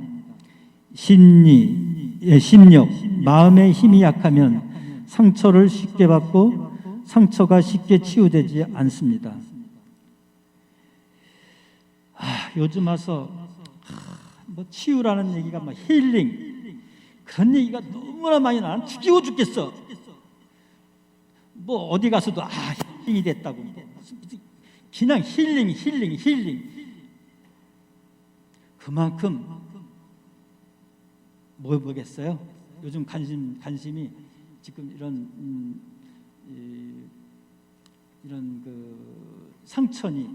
심력, 마음의 힘이 약하면 상처를 쉽게 받고 상처가 쉽게 치유되지 않습니다. 요즘 와서 뭐 치유라는 얘기가 막 힐링 그런 얘기가 너무나 많이 나는 죽이고 죽겠어. 뭐 어디 가서도 힐링이 됐다고 그냥 힐링 그만큼 뭐겠어요? 요즘 관심이 지금 이런 그 상처니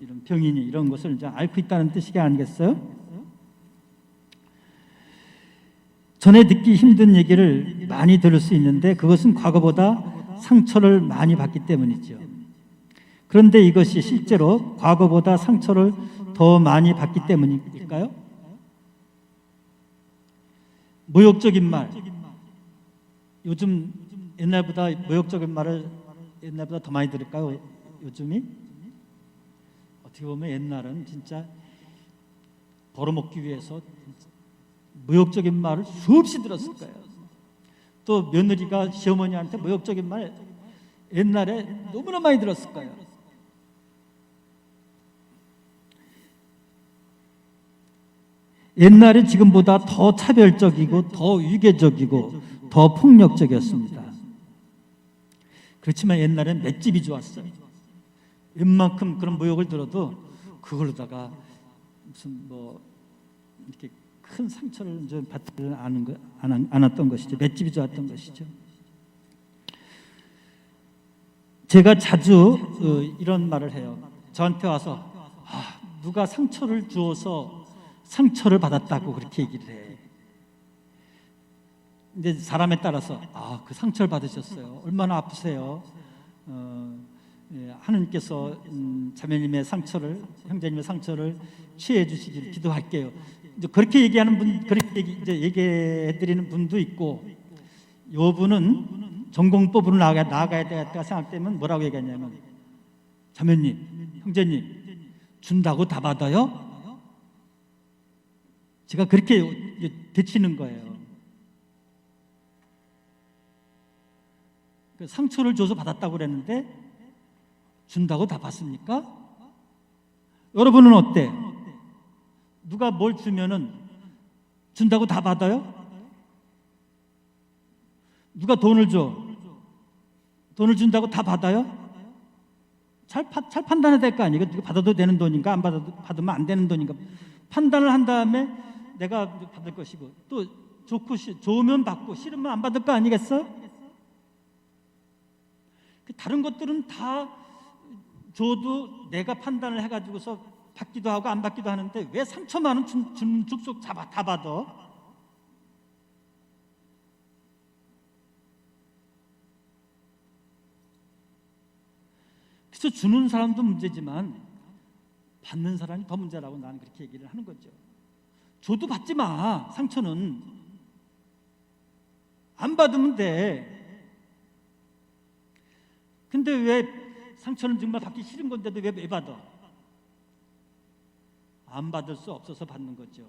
이런 병이니 이런 것을 이제 앓고 있다는 뜻이 아니겠어요? 전에 듣기 힘든 얘기를 많이 들을 수 있는데 그것은 과거보다 상처를 많이 받기 때문이죠. 그런데 이것이 실제로 과거보다 상처를 더 많이 받기 때문일까요? 모욕적인 말, 요즘 옛날보다 모욕적인 말을 옛날보다 더 많이 들을까요? 요즘이? 어떻게 보면 옛날은 진짜 벌어먹기 위해서 모욕적인 말을 수없이 들었을 거예요. 또 며느리가 시어머니한테 모욕적인 말 옛날에 너무나 많이 들었을 거예요. 옛날에 지금보다 더 차별적이고 더 위계적이고 더 폭력적이었습니다. 그렇지만 옛날엔 맷집이 좋았어요. 웬만큼 그런 모욕을 들어도 그걸로다가 무슨 뭐 이렇게 큰 상처를 좀 받지 않았던 것이죠. 맷집이 좋았던 것이죠. 제가 자주 이런 말을 해요. 저한테 와서 누가 상처를 주어서 상처를 받았다고 그렇게 얘기를 해. 근데 사람에 따라서 그 상처를 받으셨어요. 얼마나 아프세요? 하느님께서 자매님의 상처를, 형제님의 상처를 치유해 주시기를 기도할게요. 이제 그렇게 얘기하는 분, 그렇게 얘기해 드리는 분도 있고, 요 분은 전공법으로 나아가야 되겠다 생각되면 뭐라고 얘기하냐면, 자매님, 형제님, 준다고 다 받아요? 제가 그렇게 되치는 거예요. 상처를 줘서 받았다고 그랬는데 준다고 다 받습니까? 여러분은 어때? 누가 뭘 주면은 준다고 다 받아요? 누가 돈을 줘? 돈을 준다고 다 받아요? 잘 판단해야 될 거 아니에요? 이거 받아도 되는 돈인가 안 받으면 안 되는 돈인가 판단을 한 다음에 내가 받을 것이고 또 좋으면 받고 싫으면 안 받을 거 아니겠어? 다른 것들은 다 줘도 내가 판단을 해가지고서 받기도 하고 안 받기도 하는데 왜 상처만은 죽속 다 받아? 그래서 주는 사람도 문제지만 받는 사람이 더 문제라고 나는 그렇게 얘기를 하는 거죠. 줘도 받지 마. 상처는 안 받으면 돼. 근데 왜 상처는 정말 받기 싫은 건데도 왜 받아? 안 받을 수 없어서 받는 거죠.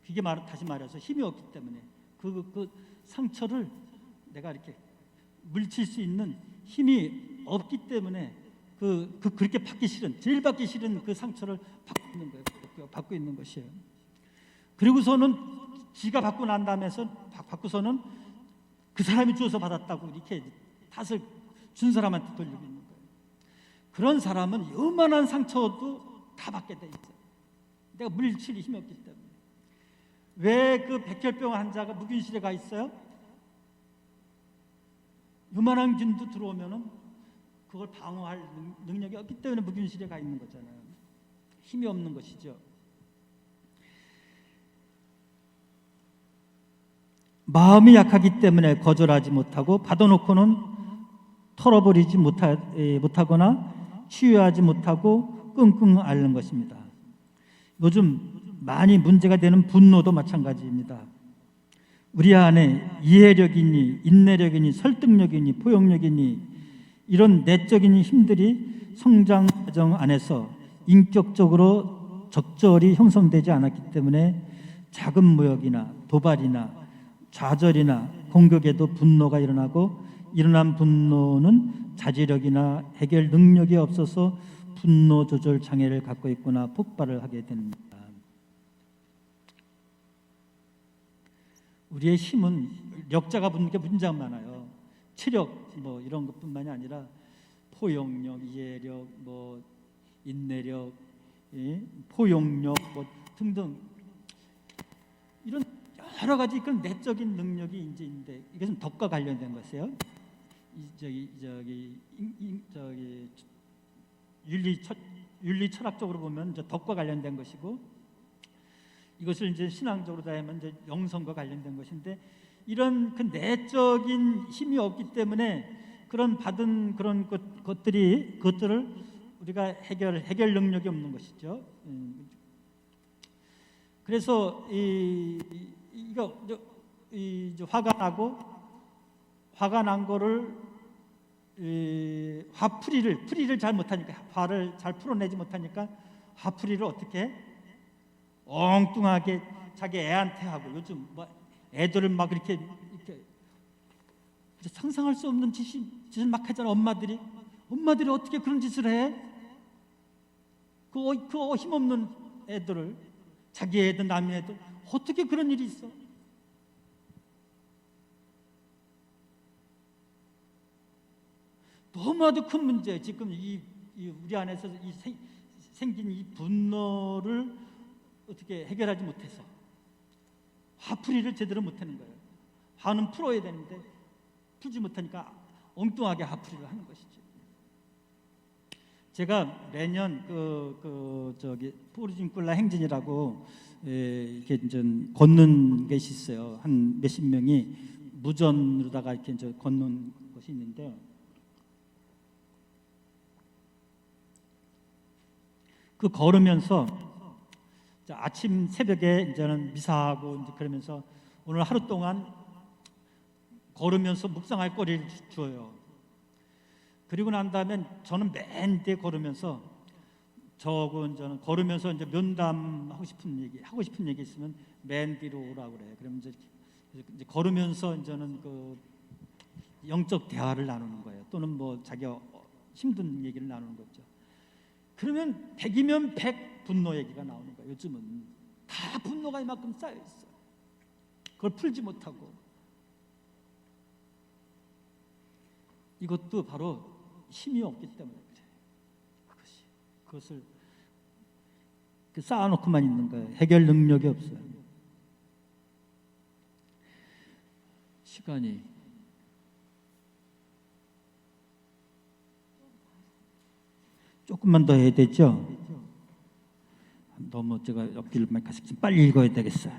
그게 다시 말해서 힘이 없기 때문에 그 상처를 내가 이렇게 물칠 수 있는 힘이 없기 때문에 그렇게 받기 싫은, 제일 받기 싫은 그 상처를 받고 있는 거예요. 받고 있는 것이에요. 그리고서는 지가 받고 난 다음에서 받고서는 그 사람이 주어서 받았다고 이렇게 탓을 준 사람한테 돌리고 있는 거예요. 그런 사람은 요만한 상처도 다 받게 돼 있죠. 내가 물칠 힘이 없기 때문에. 왜 그 백혈병 환자가 무균실에 가 있어요? 요만한 균도 들어오면은 그걸 방어할 능력이 없기 때문에 무균실에 가 있는 거잖아요. 힘이 없는 것이죠. 마음이 약하기 때문에 거절하지 못하고 받아놓고는 털어버리지 못하거나 치유하지 못하고 끙끙 앓는 것입니다. 요즘 많이 문제가 되는 분노도 마찬가지입니다. 우리 안에 이해력이니 인내력이니 설득력이니 포용력이니 이런 내적인 힘들이 성장 과정 안에서 인격적으로 적절히 형성되지 않았기 때문에 작은 모욕이나 도발이나 좌절이나 공격에도 분노가 일어나고 일어난 분노는 자제력이나 해결 능력이 없어서 분노 조절 장애를 갖고 있거나 폭발을 하게 됩니다. 우리의 힘은 역자가 붙는 게 문제가 많아요. 체력 뭐 이런 것뿐만이 아니라 포용력, 이해력, 뭐 인내력, 포용력 뭐 등등 이런 여러 가지 그런 내적인 능력이 이제 있는데 이것은 덕과 관련된 것이에요. 윤리 철학적으로 보면 이제 덕과 관련된 것이고 이것을 이제 신앙적으로 다하면 이제 영성과 관련된 것인데 이런 그 내적인 힘이 없기 때문에 그런 받은 그런 것들을 우리가 해결 능력이 없는 것이죠. 그래서 화가 난 거를 풀이를 잘 못하니까 화를 잘 풀어내지 못하니까 화풀이를 어떻게 엉뚱하게 자기 애한테 하고 요즘 뭐 애들을 막 이렇게 상상할 수 없는 짓을 막 하잖아. 엄마들이 어떻게 그런 짓을 해? 그 힘없는 애들을 자기 애들 남의 애들 어떻게 그런 일이 있어? 너무나도 큰 문제. 지금 우리 안에서 생긴 이 분노를 어떻게 해결하지 못해서 화풀이를 제대로 못하는 거예요. 화는 풀어야 되는데 풀지 못하니까 엉뚱하게 화풀이를 하는 것이죠. 제가 매년 포르진꿀라 행진이라고 이렇게 이제 걷는 것이 있어요. 한 몇십 명이 무전으로다가 이렇게 이제 걷는 것이 있는데 그 걸으면서 아침 새벽에 이제는 미사하고 이제 그러면서 오늘 하루 동안 걸으면서 묵상할 거리를 주어요. 그리고 난 다음에 저는 맨 뒤에 걸으면서 저는 걸으면서 이제 면담하고 싶은 얘기 있으면 맨 뒤로 오라고 그래요. 그러면 이제 걸으면서 이제는 그 영적 대화를 나누는 거예요. 또는 뭐 자기가 힘든 얘기를 나누는 거죠. 그러면 100이면 100 분노 얘기가 나오는 거예요. 요즘은 다 분노가 이만큼 쌓여 있어. 그걸 풀지 못하고 이것도 바로 힘이 없기 때문에 그래요. 그것을 쌓아놓고만 있는 거예요. 해결 능력이 없어요. 시간이 조금만 더 해야 되죠. 너무 제가 옆길을 많이 가서 빨리 읽어야 되겠어요.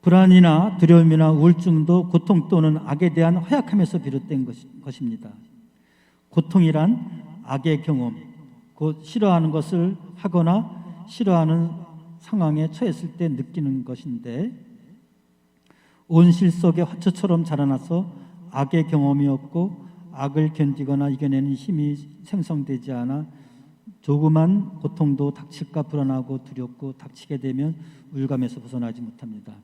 불안이나 두려움이나 우울증도 고통 또는 악에 대한 허약함에서 비롯된 것입니다. 고통이란 악의 경험, 곧 싫어하는 것을 하거나 싫어하는 상황에 처했을 때 느끼는 것인데, 온실 속의 화초처럼 자라나서 악의 경험이 없고 악을 견디거나 이겨내는 힘이 생성되지 않아 조그만 고통도 닥칠까 불안하고 두렵고 닥치게 되면 우울감에서 벗어나지 못합니다.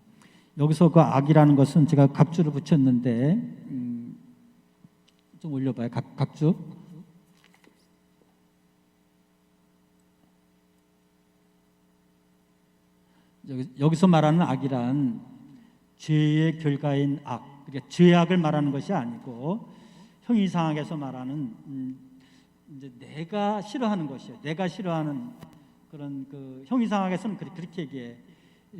여기서 그 악이라는 것은 제가 각주를 붙였는데 좀 올려봐요. 각주. 여기서 말하는 악이란 죄의 결과인 악, 그러니까 죄악을 말하는 것이 아니고 형이상학에서 말하는 이제 내가 싫어하는 것이에요. 내가 싫어하는 그런 그 형이상학에서는 그렇게 얘기해.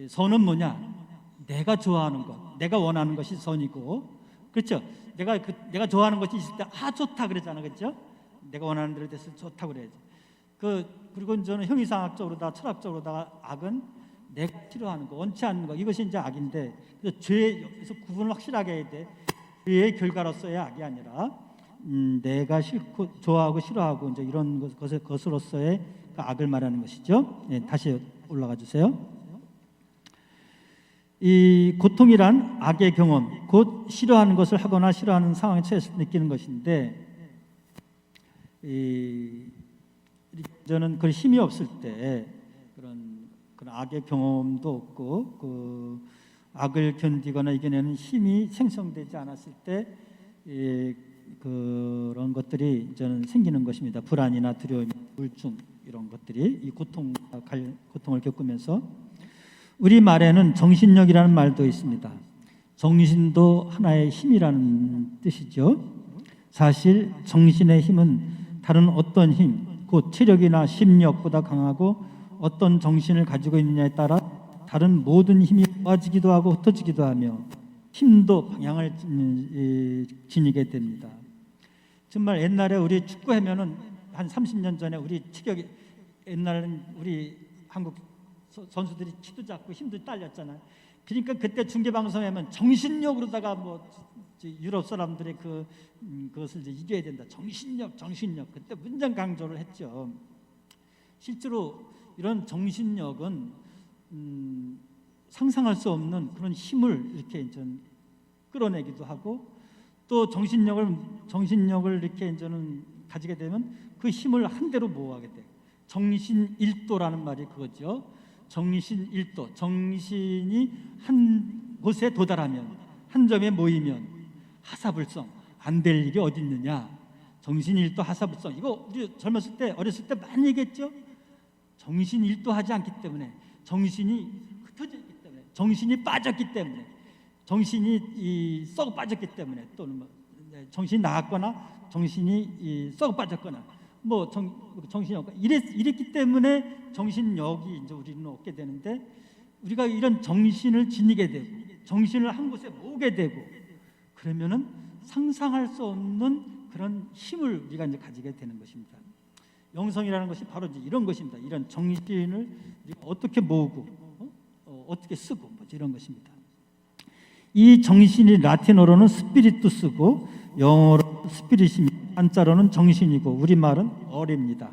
선은 뭐냐? 내가 좋아하는 것, 내가 원하는 것이 선이고, 그렇죠? 내가 좋아하는 것이 있을 때 좋다 그러잖아, 그렇죠? 내가 원하는 대로 됐을 때 좋다 그래야지. 그리고 저는 형이상학적으로다 철학적으로다 악은 내가 싫어하는 거, 원치 않는 거, 이것이 이제 악인데, 그래서 죄에서 구분을 확실하게 해야 돼. 죄의 결과로서의 악이 아니라 내가 싫고 좋아하고 싫어하고 이제 이런 것으로서의 그 악을 말하는 것이죠. 네, 다시 올라가 주세요. 이 고통이란 악의 경험, 곧 싫어하는 것을 하거나 싫어하는 상황에 처해서 느끼는 것인데, 저는 그 힘이 없을 때 그런 악의 경험도 없고 그 악을 견디거나 이겨내는 힘이 생성되지 않았을 때 그런 것들이 저는 생기는 것입니다. 불안이나 두려움, 우울증 이런 것들이 이 고통을 겪으면서. 우리 말에는 정신력이라는 말도 있습니다. 정신도 하나의 힘이라는 뜻이죠. 사실 정신의 힘은 다른 어떤 힘, 곧 체력이나 심력보다 강하고 어떤 정신을 가지고 있느냐에 따라 다른 모든 힘이 모아지기도 하고 흩어지기도 하며 힘도 방향을 지니게 됩니다. 정말 옛날에 우리 축구하면은 한 30년 전에 우리 체격이, 옛날에는 우리 한국 선수들이 키도 작고 힘도 딸렸잖아요. 그러니까 그때 중계방송하면 정신력으로다가 뭐 유럽 사람들의 그것을 이제 이겨야 된다. 정신력. 그때 문장 강조를 했죠. 실제로 이런 정신력은 상상할 수 없는 그런 힘을 이렇게 좀 끌어내기도 하고, 또 정신력을 이렇게 저는 가지게 되면 그 힘을 한 대로 모아게 돼요. 정신일도라는 말이 그거죠. 정신일도, 정신이 한 곳에 도달하면, 한 점에 모이면 하사불성, 안 될 일이 어디 있느냐. 정신일도 하사불성, 이거 우리 젊었을 때, 어렸을 때 많이 얘기했죠. 정신일도하지 않기 때문에, 정신이 흩어져 있기 때문에, 정신이 빠졌기 때문에, 정신이 썩어 빠졌기 때문에, 또는 뭐 정신이 나갔거나 정신이 썩어 빠졌거나 뭐 정신이 없고 이랬기 때문에 정신력이 이제 우리는 얻게 되는데, 우리가 이런 정신을 지니게 되고 정신을 한 곳에 모으게 되고 그러면은 상상할 수 없는 그런 힘을 우리가 이제 가지게 되는 것입니다. 영성이라는 것이 바로 이제 이런 것입니다. 이런 정신을 어떻게 모으고 어떻게 쓰고 뭐 이런 것입니다. 이 정신이 라틴어로는 스피리투스고 영어로 스피릿입니다. 한자로는 정신이고 우리말은 어입니다.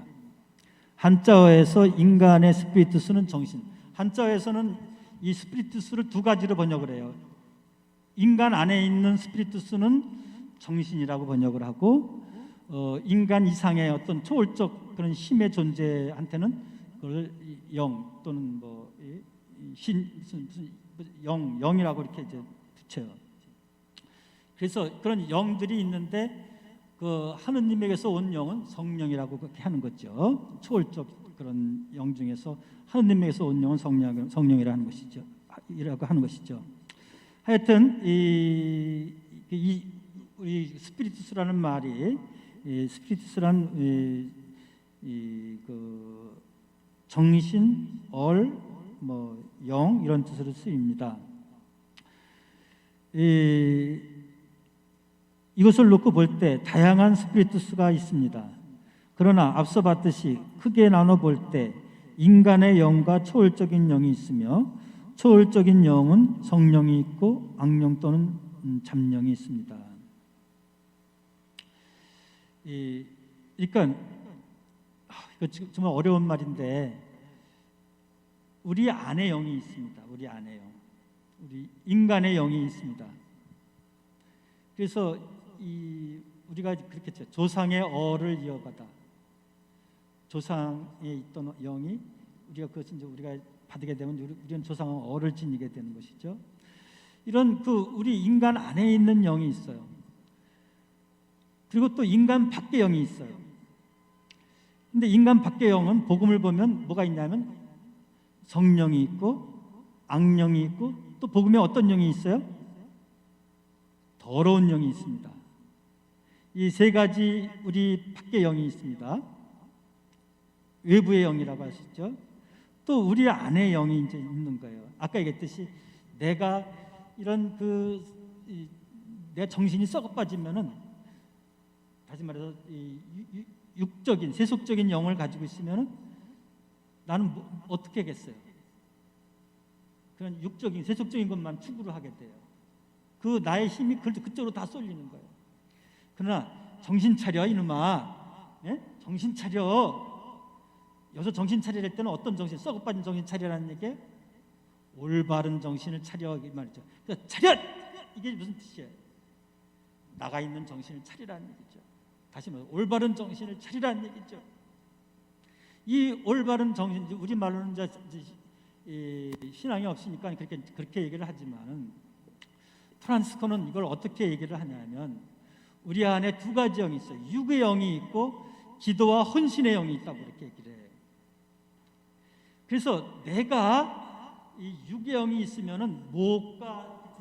한자어에서 인간의 스피리투스는 정신. 한자어에서는 이 스피리투스를 두 가지로 번역을 해요. 인간 안에 있는 스피리투스는 정신이라고 번역을 하고, 인간 이상의 어떤 초월적 그런 힘의 존재한테는 그걸 영 또는 뭐 영이라고 이렇게 이제 붙여요. 그래서 그런 영들이 있는데 그 하느님에게서 온 영은 성령이라고 그렇게 하는 거죠. 초월적 그런 영 중에서 하느님에게서 온 영은 성령이라고 하는 것이죠. 이라고 하는 것이죠. 하여튼 우리 스피리투스라는 말이 스피리투스란 그 정신, 뭐 영 이런 뜻으로 쓰입니다. 이것을 놓고 볼 때 다양한 스피리투스가 있습니다. 그러나 앞서 봤듯이 크게 나눠 볼 때 인간의 영과 초월적인 영이 있으며 초월적인 영은 성령이 있고 악령 또는 잡령이 있습니다. 그러니까 이거 정말 어려운 말인데 우리 안에 영이 있습니다. 우리 안에 영, 우리 인간의 영이 있습니다. 그래서 우리가 그렇게 했죠. 조상의 어를 이어받아 조상에 있던 영이 그것을 이제 우리가 받게 되면 우리는 조상의 어를 지니게 되는 것이죠. 이런 우리 인간 안에 있는 영이 있어요. 그리고 또 인간 밖의 영이 있어요. 근데 인간 밖의 영은 복음을 보면 뭐가 있냐면 성령이 있고 악령이 있고 또 복음에 어떤 영이 있어요? 더러운 영이 있습니다. 이 세 가지 우리 밖의 영이 있습니다. 외부의 영이라고 하시죠. 또 우리 안에 영이 이제 있는 거예요. 아까 얘기했듯이 내가 이런 내 정신이 썩어 빠지면은 다시 말해서 육적인 세속적인 영을 가지고 있으면은 나는 어떻게 하겠어요? 그런 육적인 세속적인 것만 추구를 하게 돼요. 나의 힘이 그쪽으로 다 쏠리는 거예요. 그러나 정신 차려 이놈아, 예? 정신 차려. 여기서 정신 차리할 때는 어떤 정신? 썩어 빠진 정신 차리라는 얘기예요? 올바른 정신을 차려 이 말이죠. 그러니까 차렷! 이게 무슨 뜻이에요? 나가 있는 정신을 차리라는 얘기죠. 다시 말해서 올바른 정신을 차리라는 얘기죠. 이 올바른 정신, 우리 말로는 이제 신앙이 없으니까 그렇게 얘기를 하지만 프란스코는 이걸 어떻게 얘기를 하냐면 우리 안에 두 가지 영이 있어요. 육의 영이 있고 기도와 헌신의 영이 있다고 그렇게 얘기를 해요. 그래서 내가 이 육의 영이 있으면은 무엇과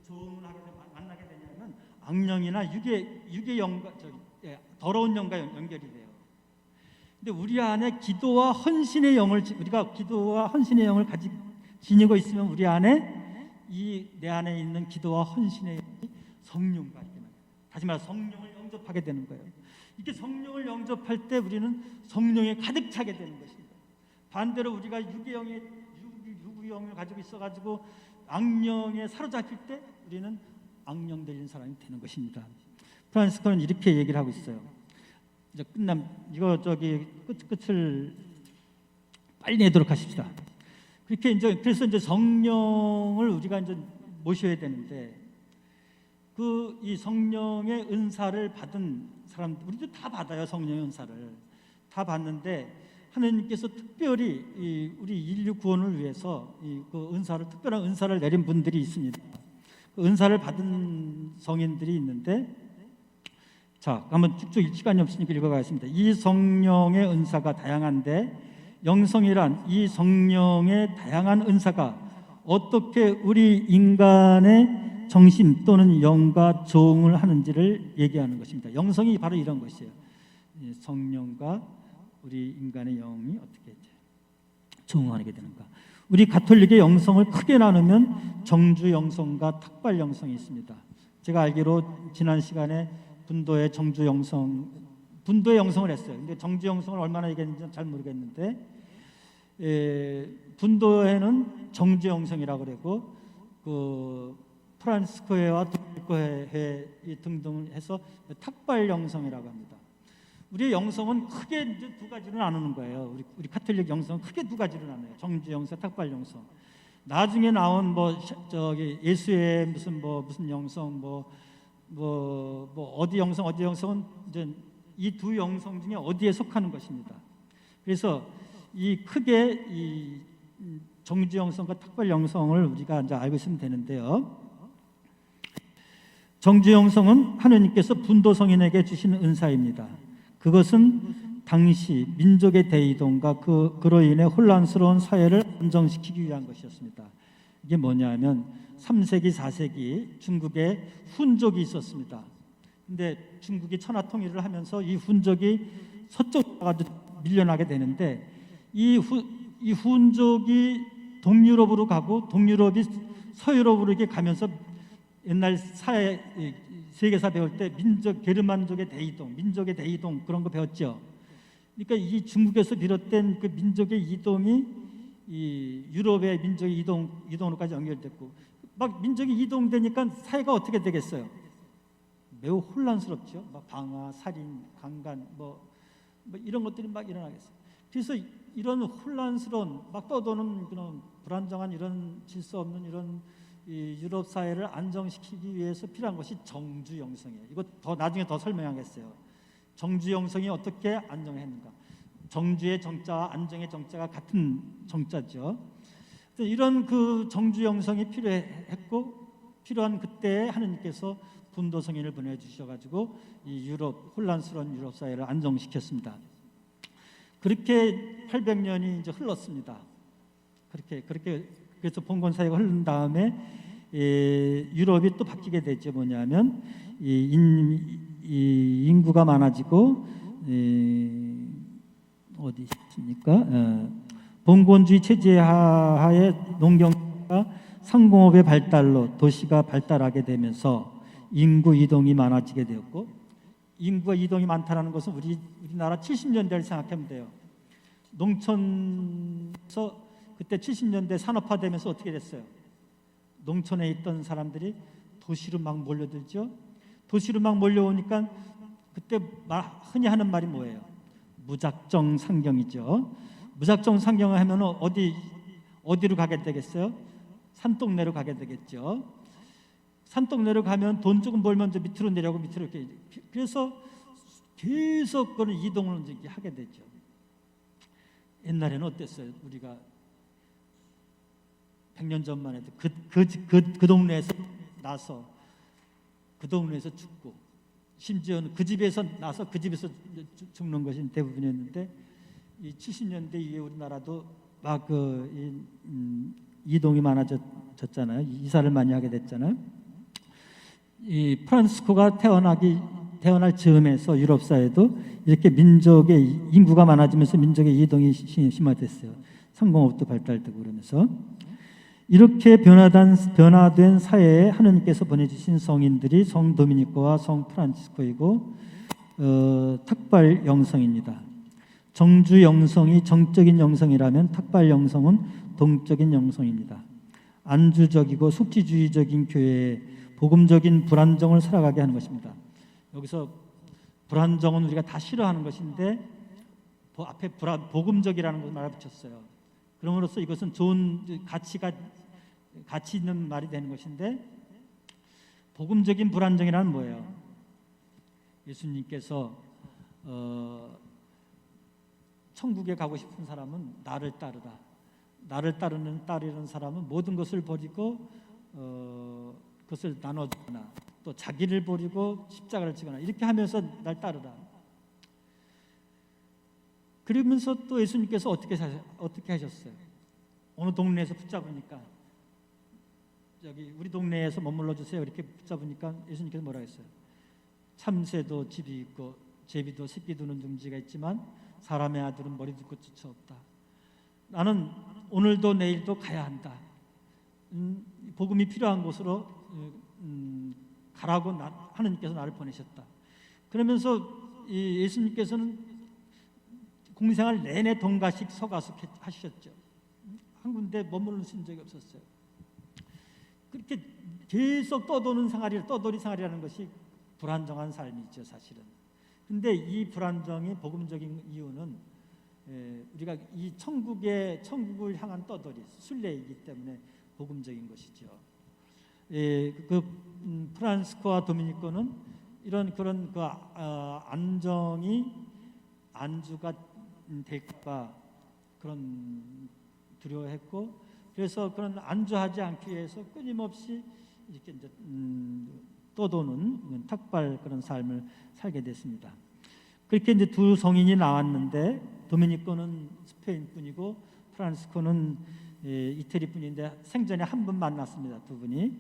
조응을 만나게 되냐면 악령이나 육의 영과 더러운 영과 연결이 돼요. 근데 우리 안에 기도와 헌신의 영을 우리가 기도와 헌신의 영을 지니고 있으면 우리 안에 내 안에 있는 기도와 헌신의 영이 성령과 다시 말해 성령을 영접하게 되는 거예요. 이렇게 성령을 영접할 때 우리는 성령에 가득 차게 되는 것입니다. 반대로 우리가 육의 영을 가지고 있어가지고 악령에 사로잡힐 때 우리는 악령 들린 사람이 되는 것입니다. 프란스코는 이렇게 얘기를 하고 있어요. 이제 끝을 빨리 내도록 하십시다. 그래서 이제 성령을 우리가 이제 모셔야 되는데 이 성령의 은사를 받은 사람, 우리도 다 받아요. 성령의 은사를 다 받는데 하나님께서 특별히 우리 인류 구원을 위해서 특별한 은사를 내린 분들이 있습니다. 그 은사를 받은 성인들이 있는데, 자, 한번 쭉쭉 시간이 없으니까 읽어가겠습니다. 이 성령의 은사가 다양한데 영성이란 이 성령의 다양한 은사가 어떻게 우리 인간의 정신 또는 영과 조응을 하는지를 얘기하는 것입니다. 영성이 바로 이런 것이에요. 성령과 우리 인간의 영이 어떻게 조응하게 되는가. 우리 가톨릭의 영성을 크게 나누면 정주 영성과 탁발 영성이 있습니다. 제가 알기로 지난 시간에 분도의 정주 영성, 분도의 영성을 했어요. 근데 정주 영성을 얼마나 얘기했는지 잘 모르겠는데, 분도회는 정주 영성이라고 그러고 프란스코회와 도미니코회 등등을 해서 탁발 영성이라고 합니다. 우리의 영성은 크게 이제 두 가지로 나누는 거예요. 우리 카톨릭 영성은 크게 두 가지로 나눠요. 정주 영성, 탁발 영성. 나중에 나온 예수의 무슨 영성 어디 영성은 이제 이 두 영성 중에 어디에 속하는 것입니다. 그래서 크게 이 정주 영성과 탁발 영성을 우리가 이제 알고 있으면 되는데요. 정주 영성은 하느님께서 분도 성인에게 주신 은사입니다. 그것은 당시 민족의 대이동과 그로 인해 혼란스러운 사회를 안정시키기 위한 것이었습니다. 이게 뭐냐면 3세기, 4세기 중국에 훈족이 있었습니다. 근데 중국이 천하 통일을 하면서 이 훈족이 서쪽으로 밀려나게 되는데 이 훈족이 동유럽으로 가고 동유럽이 서유럽으로 이렇게 가면서 옛날 세계사 배울 때 게르만족의 대이동, 민족의 대이동 그런 거 배웠죠. 그러니까 이 중국에서 비롯된 그 민족의 이동이 이 유럽의 민족의 이동으로까지 연결됐고 막 민족이 이동되니까 사회가 어떻게 되겠어요? 매우 혼란스럽죠. 막 방화, 살인, 강간 뭐 이런 것들이 막 일어나겠어요. 그래서 이런 혼란스러운 막 떠도는 그런 불안정한 이런 질서 없는 이런 이 유럽 사회를 안정시키기 위해서 필요한 것이 정주 영성이에요. 이거 더 나중에 더 설명하겠어요. 정주 영성이 어떻게 안정했는가? 정주의 정자와 안정의 정자가 같은 정자죠. 이런 그 정주 영성이 필요했고 필요한 그때에 하느님께서 분도 성인을 보내주셔가지고 이 혼란스러운 유럽 사회를 안정시켰습니다. 그렇게 800년이 이제 흘렀습니다. 그렇게 그래서 봉건 사회가 흐른 다음에 유럽이 또 바뀌게 되죠. 뭐냐면 이 인구가 많아지고 어디 있습니까? 봉건주의 체제 하에 농경과 상공업의 발달로 도시가 발달하게 되면서 인구 이동이 많아지게 되었고, 인구가 이동이 많다는 것은 우리나라 70년대를 생각하면 돼요. 농촌에서 그때 70년대 산업화되면서 어떻게 됐어요? 농촌에 있던 사람들이 도시로 막 몰려들죠. 도시로 막 몰려오니까 그때 흔히 하는 말이 뭐예요? 무작정 상경이죠. 무작정 상경을 하면 어디로 가게 되겠어요? 산동네로 가게 되겠죠. 산동네로 가면 돈 조금 벌면 밑으로 내려오고 밑으로 이렇게. 그래서 계속 그런 이동을 이제 하게 되죠. 옛날에는 어땠어요? 우리가 100년 전만 해도 그 동네에서 나서 그 동네에서 죽고, 심지어는 그 집에서 나서 그 집에서 죽는 것이 대부분이었는데, 이 70년대 이후에 우리나라도 막 이동이 많아졌잖아요. 이사를 많이 하게 됐잖아요. 이 프란시스코가 태어날 즈음에서 유럽 사회도 이렇게 민족의 인구가 많아지면서 민족의 이동이 심화됐어요. 상공업도 발달되고 그러면서 이렇게 변화된 사회에 하느님께서 보내주신 성인들이 성 도미니코와 성 프란시스코이고 탁발 영성입니다. 정주 영성이 정적인 영성이라면 탁발 영성은 동적인 영성입니다. 안주적이고 숙지주의적인 교회에 복음적인 불안정을 살아가게 하는 것입니다. 여기서 불안정은 우리가 다 싫어하는 것인데 앞에 복음적이라는 것을 말붙였어요. 그럼으로써 이것은 좋은 가치 있는 말이 되는 것인데, 복음적인 불안정이란 뭐예요? 예수님께서 천국에 가고 싶은 사람은 나를 따르라. 나를 따르는 사람은 모든 것을 버리고 그것을 나눠주거나 또 자기를 버리고 십자가를 지거나 이렇게 하면서 날 따르라. 그러면서 또 예수님께서 어떻게 하셨어요? 어느 동네에서 붙잡으니까 여기 우리 동네에서 머물러 주세요 이렇게 붙잡으니까 예수님께서 뭐라 했어요? 참새도 집이 있고 제비도 새끼 두는 둥지가 있지만 사람의 아들은 머리 둘 곳조차 없다. 나는 오늘도 내일도 가야 한다. 복음이 필요한 곳으로 가라고 하느님께서 나를 보내셨다. 그러면서 예수님께서는 공생활 내내 동가식 서가숙 하셨죠. 한 군데 머무르신 적이 없었어요. 그렇게 계속 떠돌이 생활이라는 것이 불안정한 삶이죠, 사실은. 근데 이 불안정이 복음적인 이유는 우리가 이 천국을 향한 떠돌이 순례이기 때문에 복음적인 것이죠. 프란시스코와 도미니코는 그런 안주가 될까 그런 두려워했고, 그래서 그런 안주하지 않기 위해서 끊임없이 이렇게 이제 떠도는 탁발 그런 삶을 살게 됐습니다. 그렇게 이제 두 성인이 나왔는데, 도미니코는 스페인 분이고 프란시스코는 이태리 분인데 생전에 한 번 만났습니다. 두 분이.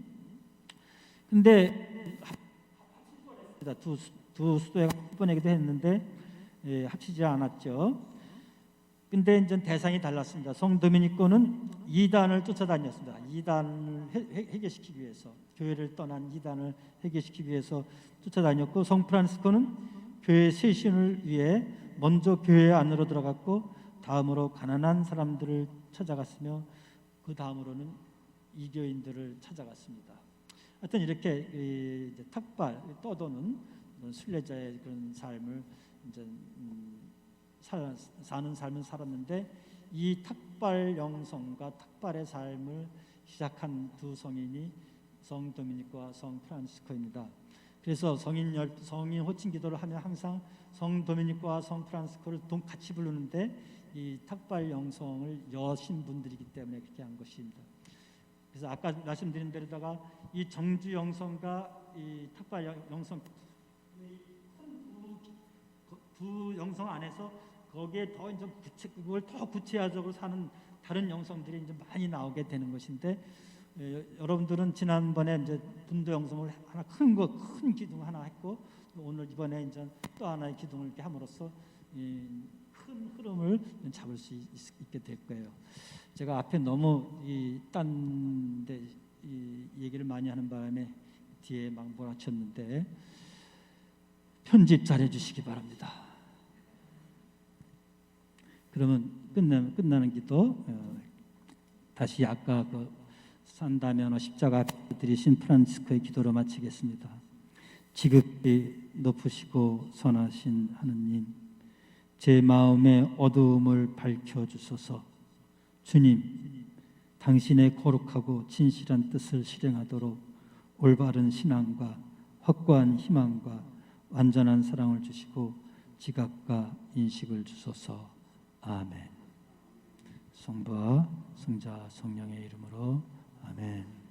근데 두 수도에 합번하기도 했는데 합치지 않았죠. 근데 이제 대상이 달랐습니다. 성 도미니코는 이단을 쫓아다녔습니다. 이단을 해결시키기 위해서, 교회를 떠난 이단을 해결시키기 위해서 쫓아다녔고, 성 프란시스코는 교회 쇄신을 위해 먼저 교회 안으로 들어갔고 다음으로 가난한 사람들을 찾아갔으며 그 다음으로는 이교인들을 찾아갔습니다. 하여튼 이렇게 이제 탁발 떠도는 순례자의 그런 삶을 이제 사는 삶을 살았는데, 이 탁발 영성과 탁발의 삶을 시작한 두 성인이 성 도미니코와 성 프란시스코입니다. 그래서 성인 호칭 기도를 하면 항상 성 도미니코와 성 프란시스코를 같이 부르는데, 이 탁발 영성을 여신 분들이기 때문에 그렇게 한 것입니다. 그래서 아까 말씀드린 대로다가 이 정주 영성과 이 탁발 영성, 두 영성 안에서 거기에 더 이제 그걸 더 구체화적으로 사는 다른 영성들이 이제 많이 나오게 되는 것인데, 여러분들은 지난번에 이제 분도 영성을 하나 큰 기둥 하나 했고, 오늘 이번에 이제 또 하나의 기둥을 이렇게 함으로써 큰 흐름을 잡을 수 있게 될 거예요. 제가 앞에 너무 딴데 얘기를 많이 하는 바람에 뒤에 막 몰아쳤는데, 편집 잘해 주시기 바랍니다. 그러면 끝나는 기도, 다시 아까 그 산다면허 십자가 앞에 드리신 프란치스코의 기도로 마치겠습니다. 지극히 높으시고 선하신 하느님, 제 마음의 어두움을 밝혀주소서. 주님, 당신의 거룩하고 진실한 뜻을 실행하도록 올바른 신앙과 확고한 희망과 완전한 사랑을 주시고 지각과 인식을 주소서. 아멘. 성부와 성자 성령의 이름으로 아멘.